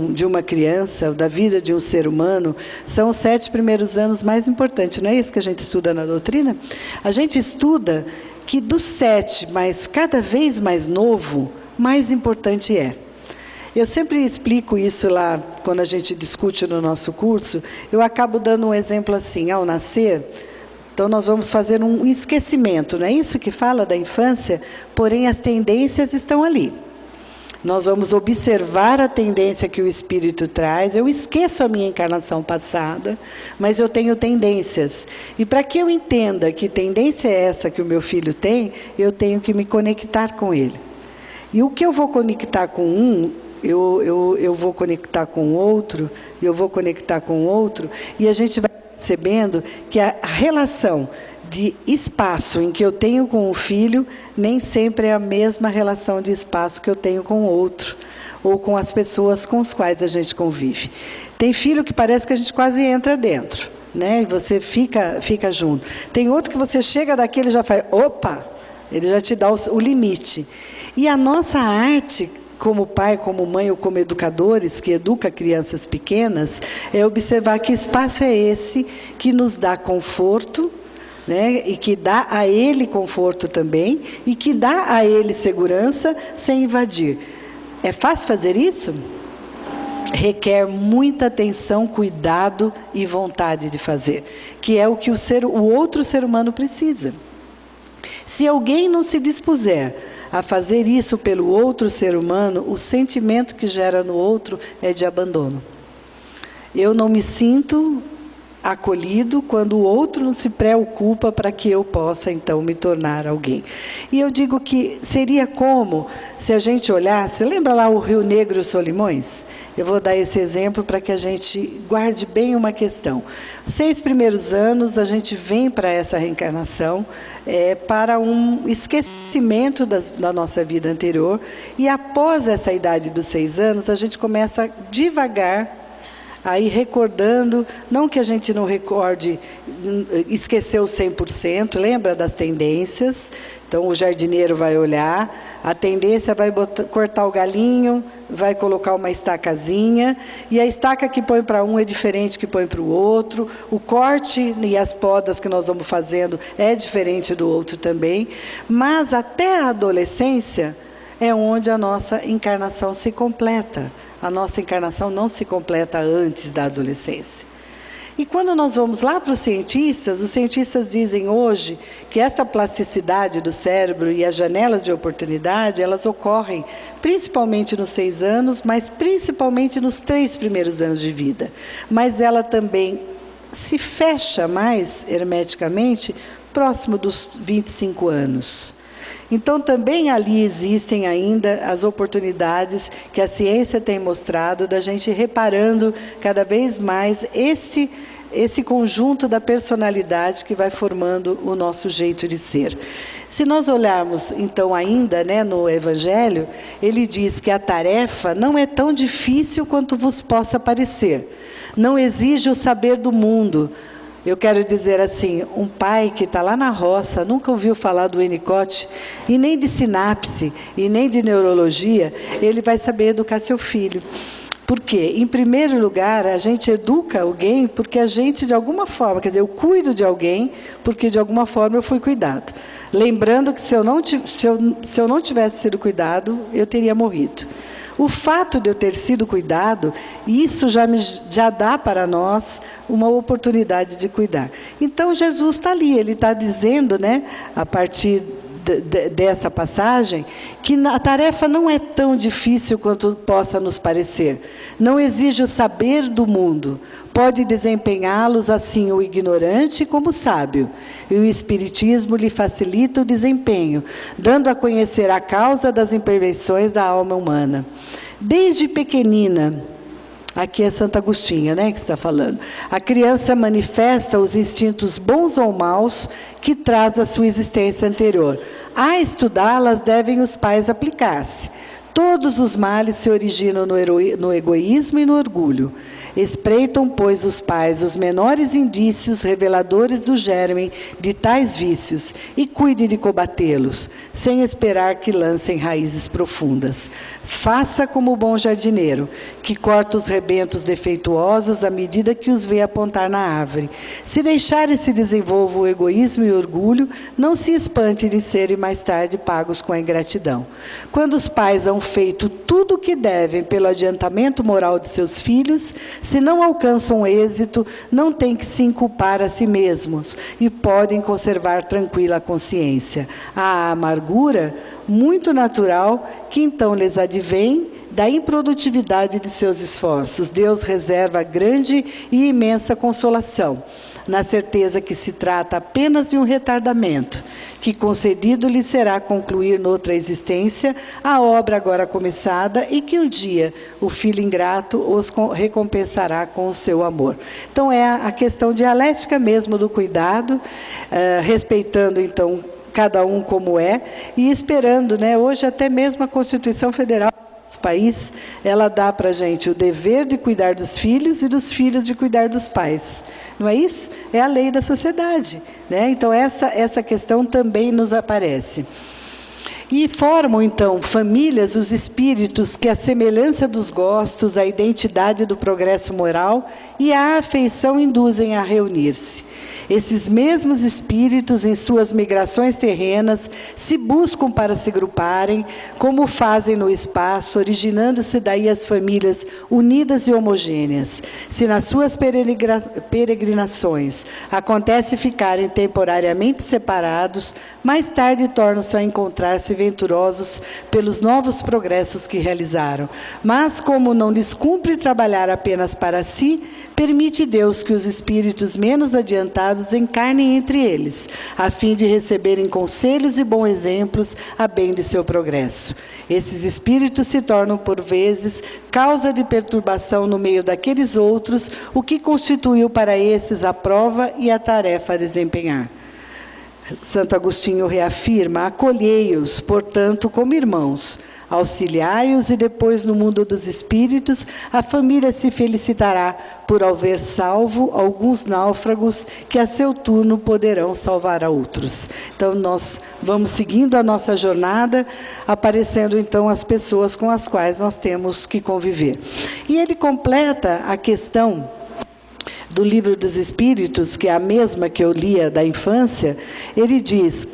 de uma criança, da vida de um ser humano, são os 7 primeiros anos mais importantes. Não é isso que a gente estuda na doutrina? A gente estuda que dos 7, mas cada vez mais novo, mais importante é. Eu sempre explico isso lá, quando a gente discute no nosso curso, eu acabo dando um exemplo assim, ao nascer, então nós vamos fazer um esquecimento, não é isso que fala da infância? Porém, as tendências estão ali. Nós vamos observar a tendência que o espírito traz. Eu esqueço a minha encarnação passada, mas eu tenho tendências. E para que eu entenda que tendência é essa que o meu filho tem, eu tenho que me conectar com ele. E o que eu vou conectar com um, eu vou conectar com o outro, eu vou conectar com o outro, e a gente vai percebendo que a relação de espaço em que eu tenho com o filho, nem sempre é a mesma relação de espaço que eu tenho com o outro, ou com as pessoas com as quais a gente convive. Tem filho que parece que a gente quase entra dentro, né? E você fica junto. Tem outro que você chega daqui, ele já faz, opa, ele já te dá o limite. E a nossa arte, como pai, como mãe ou como educadores que educa crianças pequenas, é observar que espaço é esse que nos dá conforto, né, e que dá a ele conforto também, e que dá a ele segurança sem invadir. É fácil fazer isso? Requer muita atenção, cuidado e vontade de fazer, que é o que o outro ser humano precisa. Se alguém não se dispuser a fazer isso pelo outro ser humano, o sentimento que gera no outro é de abandono. Eu não me sinto acolhido quando o outro não se preocupa para que eu possa, então, me tornar alguém. E eu digo que seria como se a gente olhasse, lembra lá o Rio Negro e os Solimões? Eu vou dar esse exemplo para que a gente guarde bem uma questão. 6 primeiros anos, a gente vem para essa reencarnação, para um esquecimento da nossa vida anterior, e após essa idade dos 6 anos, a gente começa devagar aí recordando, não que a gente não recorde, esqueceu 100%, lembra das tendências, Então, o jardineiro vai olhar, a tendência vai cortar o galinho, vai colocar uma estacazinha, e a estaca que põe para um é diferente que põe para o outro, o corte e as podas que nós vamos fazendo é diferente do outro também, mas até a adolescência é onde a nossa encarnação se completa. A nossa encarnação não se completa antes da adolescência. E quando nós vamos lá para os cientistas dizem hoje que essa plasticidade do cérebro e as janelas de oportunidade, elas ocorrem principalmente nos 6 anos, mas principalmente nos 3 primeiros anos de vida. Mas ela também se fecha mais hermeticamente próximo dos 25 anos. Então, também ali existem ainda as oportunidades que a ciência tem mostrado da gente reparando cada vez mais esse conjunto da personalidade que vai formando o nosso jeito de ser. Se nós olharmos, então, ainda no Evangelho, ele diz que a tarefa não é tão difícil quanto vos possa parecer. Não exige o saber do mundo. Eu quero dizer assim, um pai que está lá na roça, nunca ouviu falar do Winnicott, e nem de sinapse, e nem de neurologia, ele vai saber educar seu filho. Por quê? Em primeiro lugar, a gente educa alguém porque a gente, de alguma forma, quer dizer, eu cuido de alguém porque, de alguma forma, eu fui cuidado. Lembrando que se eu não tivesse sido cuidado, eu teria morrido. O fato de eu ter sido cuidado, isso já dá para nós uma oportunidade de cuidar. Então, Jesus está ali, ele está dizendo, a partir dessa passagem, que a tarefa não é tão difícil quanto possa nos parecer. Não exige o saber do mundo. Pode desempenhá-los assim o ignorante como o sábio. E o Espiritismo lhe facilita o desempenho, dando a conhecer a causa das imperfeições da alma humana. Desde pequenina, aqui é Santo Agostinho, que está falando, a criança manifesta os instintos bons ou maus que traz a sua existência anterior. A estudá-las devem os pais aplicar-se. Todos os males se originam no egoísmo e no orgulho. Espreitam, pois, os pais os menores indícios reveladores do germe de tais vícios e cuide de combatê-los, sem esperar que lancem raízes profundas. Faça como o bom jardineiro, que corta os rebentos defeituosos à medida que os vê apontar na árvore. Se deixarem se desenvolver o egoísmo e o orgulho, não se espante de serem mais tarde pagos com a ingratidão. Quando os pais hão feito tudo o que devem pelo adiantamento moral de seus filhos, se não alcançam êxito, não têm que se inculpar a si mesmos e podem conservar tranquila a consciência. A amargura, muito natural, que então lhes advém da improdutividade de seus esforços. Deus reserva grande e imensa consolação, na certeza que se trata apenas de um retardamento, que concedido lhe será concluir noutra existência a obra agora começada e que um dia o filho ingrato os recompensará com o seu amor. Então é a questão dialética mesmo do cuidado, respeitando então cada um como é e esperando, hoje até mesmo a Constituição Federal do país, ela dá para a gente o dever de cuidar dos filhos e dos filhos de cuidar dos pais. Não é isso? É a lei da sociedade. Então, essa questão também nos aparece. E formam, então, famílias, os espíritos que a semelhança dos gostos, a identidade do progresso moral e a afeição induzem a reunir-se. Esses mesmos espíritos, em suas migrações terrenas, se buscam para se agruparem, como fazem no espaço, originando-se daí as famílias unidas e homogêneas. Se nas suas peregrinações acontece ficarem temporariamente separados, mais tarde tornam-se a encontrar-se venturosos pelos novos progressos que realizaram. Mas, como não lhes cumpre trabalhar apenas para si, permite Deus que os espíritos menos adiantados encarnem entre eles, a fim de receberem conselhos e bons exemplos a bem de seu progresso. Esses espíritos se tornam, por vezes, causa de perturbação no meio daqueles outros, o que constituiu para esses a prova e a tarefa a desempenhar. Santo Agostinho reafirma: acolhei-os, portanto, como irmãos. Auxiliai-os e depois no mundo dos espíritos a família se felicitará por haver salvo alguns náufragos que a seu turno poderão salvar a outros. Então nós vamos seguindo a nossa jornada, aparecendo então as pessoas com as quais nós temos que conviver. E ele completa a questão do Livro dos Espíritos, que é a mesma que eu lia da infância. Ele diz,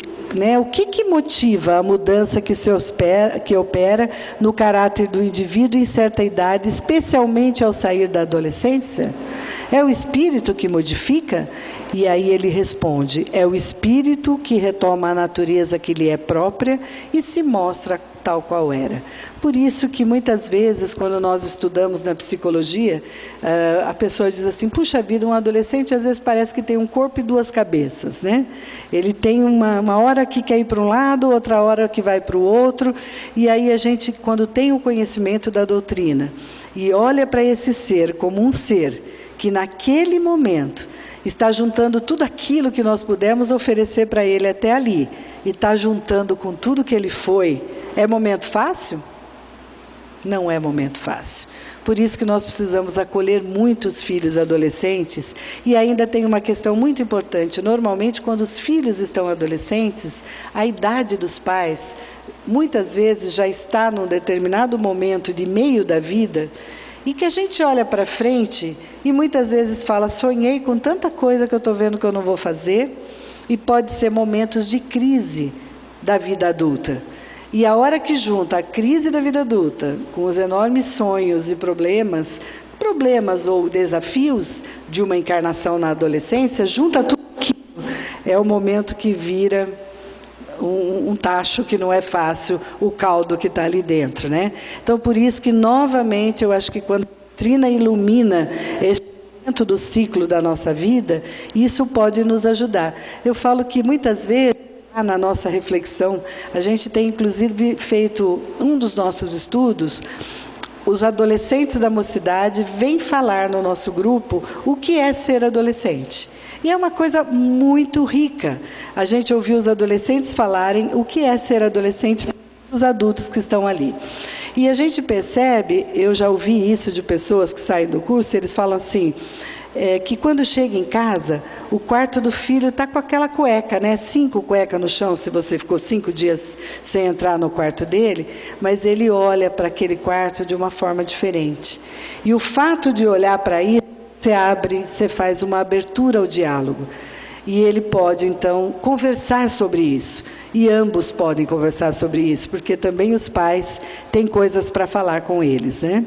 o que motiva a mudança que opera no caráter do indivíduo em certa idade, especialmente ao sair da adolescência? É o espírito que modifica? E aí ele responde, é o espírito que retoma a natureza que lhe é própria e se mostra tal qual era. Por isso que muitas vezes, quando nós estudamos na psicologia, a pessoa diz assim, puxa vida, um adolescente às vezes parece que tem um corpo e duas cabeças, né? Ele tem uma hora que quer ir para um lado, outra hora que vai para o outro, e aí a gente, quando tem o conhecimento da doutrina, e olha para esse ser como um ser, que naquele momento está juntando tudo aquilo que nós pudemos oferecer para ele até ali, e está juntando com tudo que ele foi, é momento fácil? Não é momento fácil. Por isso que nós precisamos acolher muitos filhos adolescentes. E ainda tem uma questão muito importante. Normalmente, quando os filhos estão adolescentes, a idade dos pais, muitas vezes, já está num determinado momento de meio da vida, e que a gente olha para frente e muitas vezes fala, sonhei com tanta coisa que eu estou vendo que eu não vou fazer, e pode ser momentos de crise da vida adulta. E a hora que junta a crise da vida adulta com os enormes sonhos e problemas ou desafios de uma encarnação na adolescência, junta tudo aquilo, é o momento que vira um tacho que não é fácil, o caldo que está ali dentro, né? Então, por isso que, novamente, eu acho que quando a doutrina ilumina esse momento do ciclo da nossa vida, isso pode nos ajudar. Eu falo que, muitas vezes, na nossa reflexão, a gente tem, inclusive, feito um dos nossos estudos, os adolescentes da mocidade vêm falar no nosso grupo o que é ser adolescente. E é uma coisa muito rica. A gente ouviu os adolescentes falarem o que é ser adolescente para os adultos que estão ali. E a gente percebe, eu já ouvi isso de pessoas que saem do curso, eles falam assim, que quando chega em casa, o quarto do filho está com aquela cueca, 5 cuecas no chão, se você ficou 5 dias sem entrar no quarto dele, mas ele olha para aquele quarto de uma forma diferente. E o fato de olhar para isso, você abre, você faz uma abertura ao diálogo. E ele pode, então, conversar sobre isso. E ambos podem conversar sobre isso, porque também os pais têm coisas para falar com eles, né?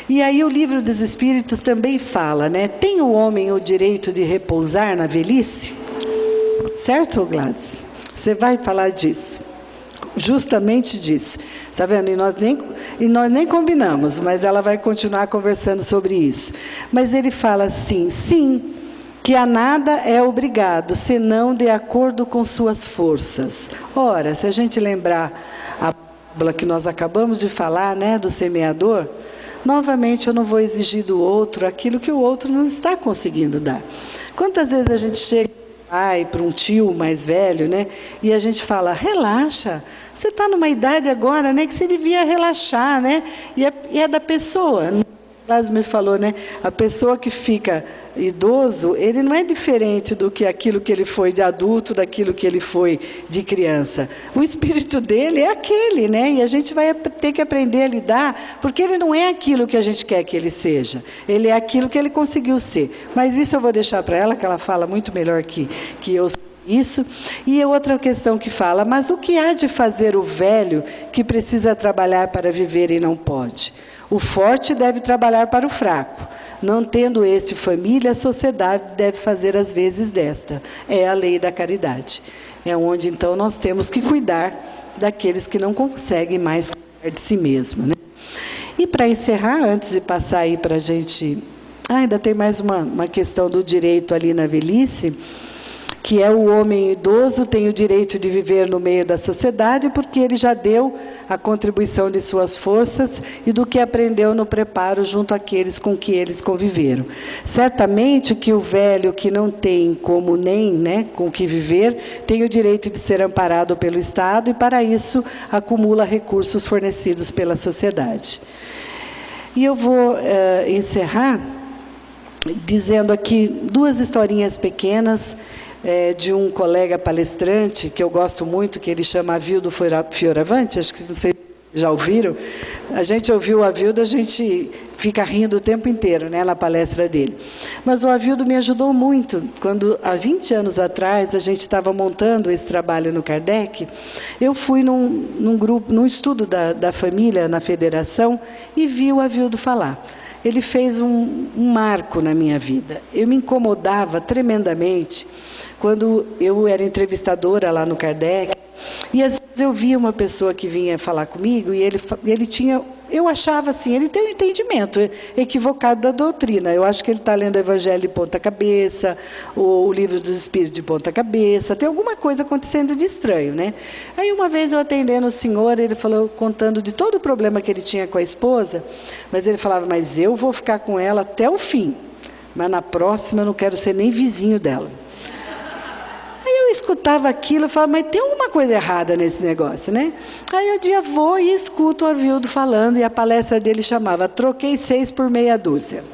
E aí o Livro dos Espíritos também fala, tem o homem o direito de repousar na velhice? Certo, Gladys? Você vai falar disso. Justamente disso. Está vendo? E nós nem combinamos, mas ela vai continuar conversando sobre isso. Mas ele fala assim, sim, que a nada é obrigado, senão de acordo com suas forças. Ora, se a gente lembrar a parábola que nós acabamos de falar, do semeador, novamente eu não vou exigir do outro aquilo que o outro não está conseguindo dar. Quantas vezes a gente chega para um tio mais velho, e a gente fala, relaxa, você está numa idade agora, que você devia relaxar, e é da pessoa. O me falou, a pessoa que fica idoso, ele não é diferente do que aquilo que ele foi de adulto, daquilo que ele foi de criança. O espírito dele é aquele, e a gente vai ter que aprender a lidar, porque ele não é aquilo que a gente quer que ele seja. Ele é aquilo que ele conseguiu ser. Mas isso eu vou deixar para ela, que ela fala muito melhor que eu isso. E outra questão que fala, mas o que há de fazer o velho que precisa trabalhar para viver e não pode? O forte deve trabalhar para o fraco. Não tendo este família, a sociedade deve fazer as vezes desta. É a lei da caridade. É onde, então, nós temos que cuidar daqueles que não conseguem mais cuidar de si mesmo, E para encerrar, antes de passar aí para a gente... ainda tem mais uma questão do direito ali na velhice, que é o homem idoso tem o direito de viver no meio da sociedade, porque ele já deu a contribuição de suas forças e do que aprendeu no preparo junto àqueles com que eles conviveram. Certamente que o velho que não tem como nem, né, com o que viver, tem o direito de ser amparado pelo Estado e, para isso, acumula recursos fornecidos pela sociedade. E eu vou encerrar dizendo aqui 2 historinhas pequenas de um colega palestrante, que eu gosto muito, que ele chama Avildo Fioravante, acho que vocês já ouviram. A gente ouviu o Avildo, a gente fica rindo o tempo inteiro, né, na palestra dele. Mas o Avildo me ajudou muito. Quando, há 20 anos atrás, a gente estava montando esse trabalho no Kardec, eu fui num estudo da família, na federação, e vi o Avildo falar. Ele fez um marco na minha vida. Eu me incomodava tremendamente quando eu era entrevistadora lá no Kardec, e às vezes eu via uma pessoa que vinha falar comigo, e ele tinha... Eu achava assim, ele tem um entendimento equivocado da doutrina. Eu acho que ele está lendo o Evangelho de ponta cabeça, o Livro dos Espíritos de ponta cabeça, tem alguma coisa acontecendo de estranho, né? Aí uma vez eu atendendo o senhor, ele falou, contando de todo o problema que ele tinha com a esposa, mas ele falava, mas eu vou ficar com ela até o fim, mas na próxima eu não quero ser nem vizinho dela. Eu escutava aquilo e falava, mas tem alguma coisa errada nesse negócio, né? Aí um dia vou e escuto o Avildo falando, e a palestra dele chamava Troquei 6 por meia dúzia.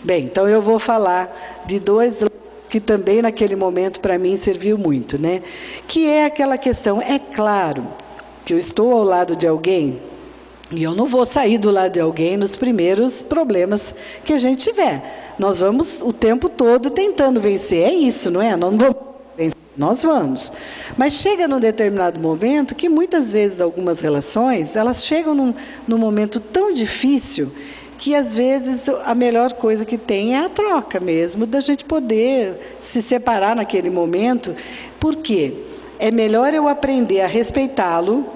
Bem, então eu vou falar de 2 que também naquele momento para mim serviu muito, né? Que é aquela questão, é claro que eu estou ao lado de alguém, e eu não vou sair do lado de alguém nos primeiros problemas que a gente tiver. Nós vamos o tempo todo tentando vencer, é isso, não é? Não vamos... Nós vamos. Mas chega num determinado momento que muitas vezes algumas relações, elas chegam num momento tão difícil que às vezes a melhor coisa que tem é a troca mesmo, da gente poder se separar naquele momento. Por quê? É melhor eu aprender a respeitá-lo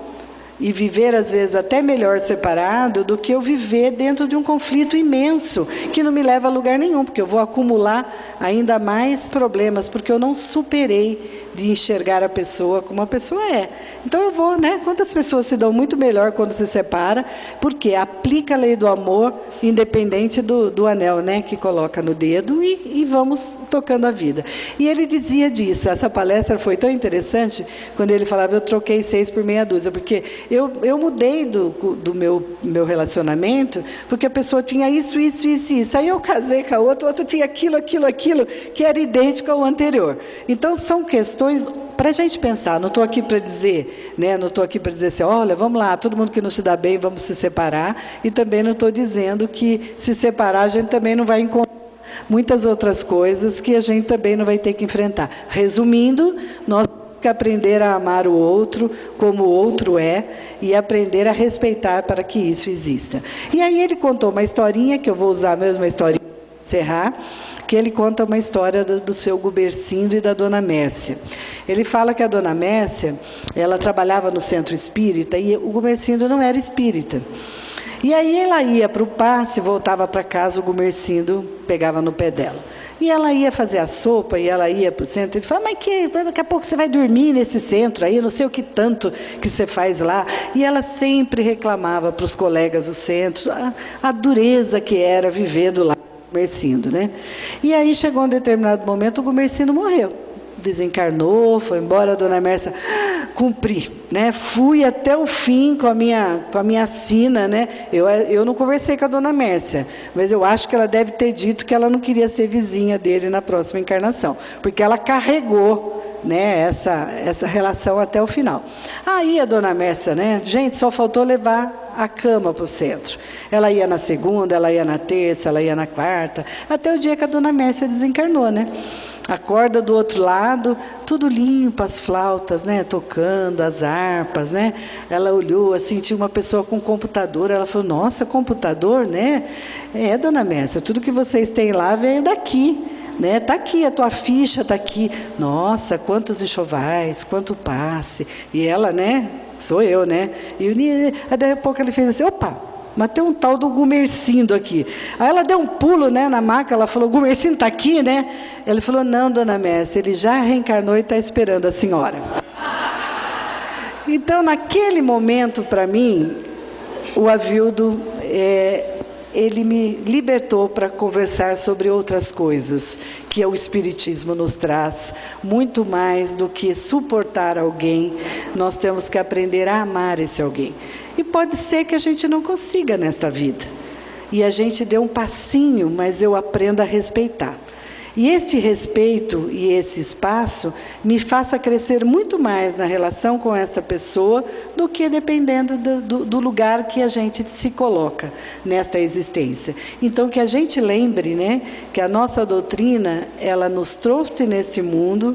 e viver, às vezes, até melhor separado do que eu viver dentro de um conflito imenso, que não me leva a lugar nenhum, porque eu vou acumular ainda mais problemas, porque eu não superei de enxergar a pessoa como a pessoa é. Então eu vou, né? Quantas pessoas se dão muito melhor quando se separa, porque aplica a lei do amor, independente do anel, né, que coloca no dedo, e vamos tocando a vida. E ele dizia disso, essa palestra foi tão interessante, quando ele falava, eu troquei 6 por meia dúzia, porque eu mudei do meu relacionamento, porque a pessoa tinha isso. Aí eu casei com a outra, o outro tinha aquilo, que era idêntico ao anterior. Então, são questões para a gente pensar. Não estou aqui para dizer, né? Não estou aqui para dizer assim, olha, vamos lá, todo mundo que não se dá bem, vamos se separar. E também não estou dizendo que se separar a gente também não vai encontrar muitas outras coisas que a gente também não vai ter que enfrentar. Resumindo, nós temos que aprender a amar o outro como o outro é e aprender a respeitar para que isso exista. E aí ele contou uma historinha, que eu vou usar a mesma historinha para encerrar, que ele conta uma história do seu Gumersindo e da Dona Mércia. Ele fala que a Dona Mércia, ela trabalhava no centro espírita e o Gumersindo não era espírita. E aí ela ia para o passe, voltava para casa, o Gumersindo pegava no pé dela. E ela ia fazer a sopa, e ela ia para o centro, ele falava, mas daqui a pouco você vai dormir nesse centro aí, não sei o que tanto que você faz lá. E ela sempre reclamava para os colegas do centro a dureza que era viver do lado do Gumersindo, né? E aí chegou um determinado momento, o Gumersindo morreu. Desencarnou, foi embora, a Dona Mércia, cumpri, né? Fui até o fim com a minha sina, né? Eu não conversei com a Dona Mércia, mas eu acho que ela deve ter dito que ela não queria ser vizinha dele na próxima encarnação, porque ela carregou, né, essa relação até o final. Aí a Dona Mércia, né? Gente, só faltou levar a cama para o centro. Ela ia na segunda, ela ia na terça, ela ia na quarta, até o dia que a Dona Mércia desencarnou, né? Acorda do outro lado, tudo limpo, as flautas, né, tocando, as harpas, né? Ela olhou assim, tinha uma pessoa com computador, ela falou, nossa, computador, né? É, Dona Mércia, tudo que vocês têm lá veio daqui, né? Está aqui, a tua ficha está aqui. Nossa, quantos enxovais, quanto passe. E ela, né? Sou eu, né? E daí a pouco ele fez assim, opa, mas tem um tal do Gumersindo aqui. Aí ela deu um pulo, né, na maca, ela falou, Gumersindo está aqui, né? Ele falou, não, Dona Mércia, ele já reencarnou e está esperando a senhora. Então, naquele momento, para mim, o Avildo, ele me libertou para conversar sobre outras coisas que o Espiritismo nos traz. Muito mais do que suportar alguém, nós temos que aprender a amar esse alguém. E pode ser que a gente não consiga nesta vida. E a gente dê um passinho, mas eu aprendo a respeitar. E este respeito e esse espaço me faça crescer muito mais na relação com esta pessoa do que dependendo do lugar que a gente se coloca nesta existência. Então, que a gente lembre, né, que a nossa doutrina, ela nos trouxe neste mundo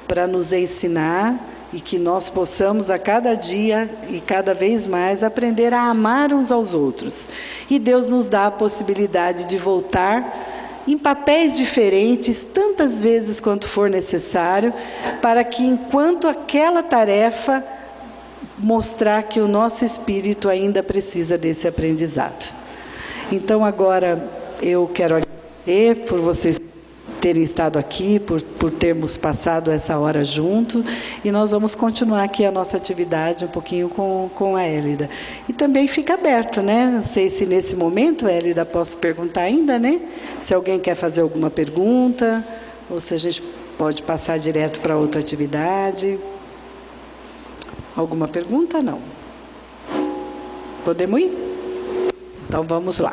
para nos ensinar e que nós possamos a cada dia e cada vez mais aprender a amar uns aos outros. E Deus nos dá a possibilidade de voltar em papéis diferentes, tantas vezes quanto for necessário, para que, enquanto aquela tarefa, mostrar que o nosso espírito ainda precisa desse aprendizado. Então, agora, eu quero agradecer por vocês terem estado aqui, por termos passado essa hora junto, e nós vamos continuar aqui a nossa atividade um pouquinho com a Hélida. E também fica aberto, né? Não sei se nesse momento, Hélida, posso perguntar ainda, né? Se alguém quer fazer alguma pergunta, ou se a gente pode passar direto para outra atividade. Alguma pergunta? Não. Podemos ir? Então, vamos lá.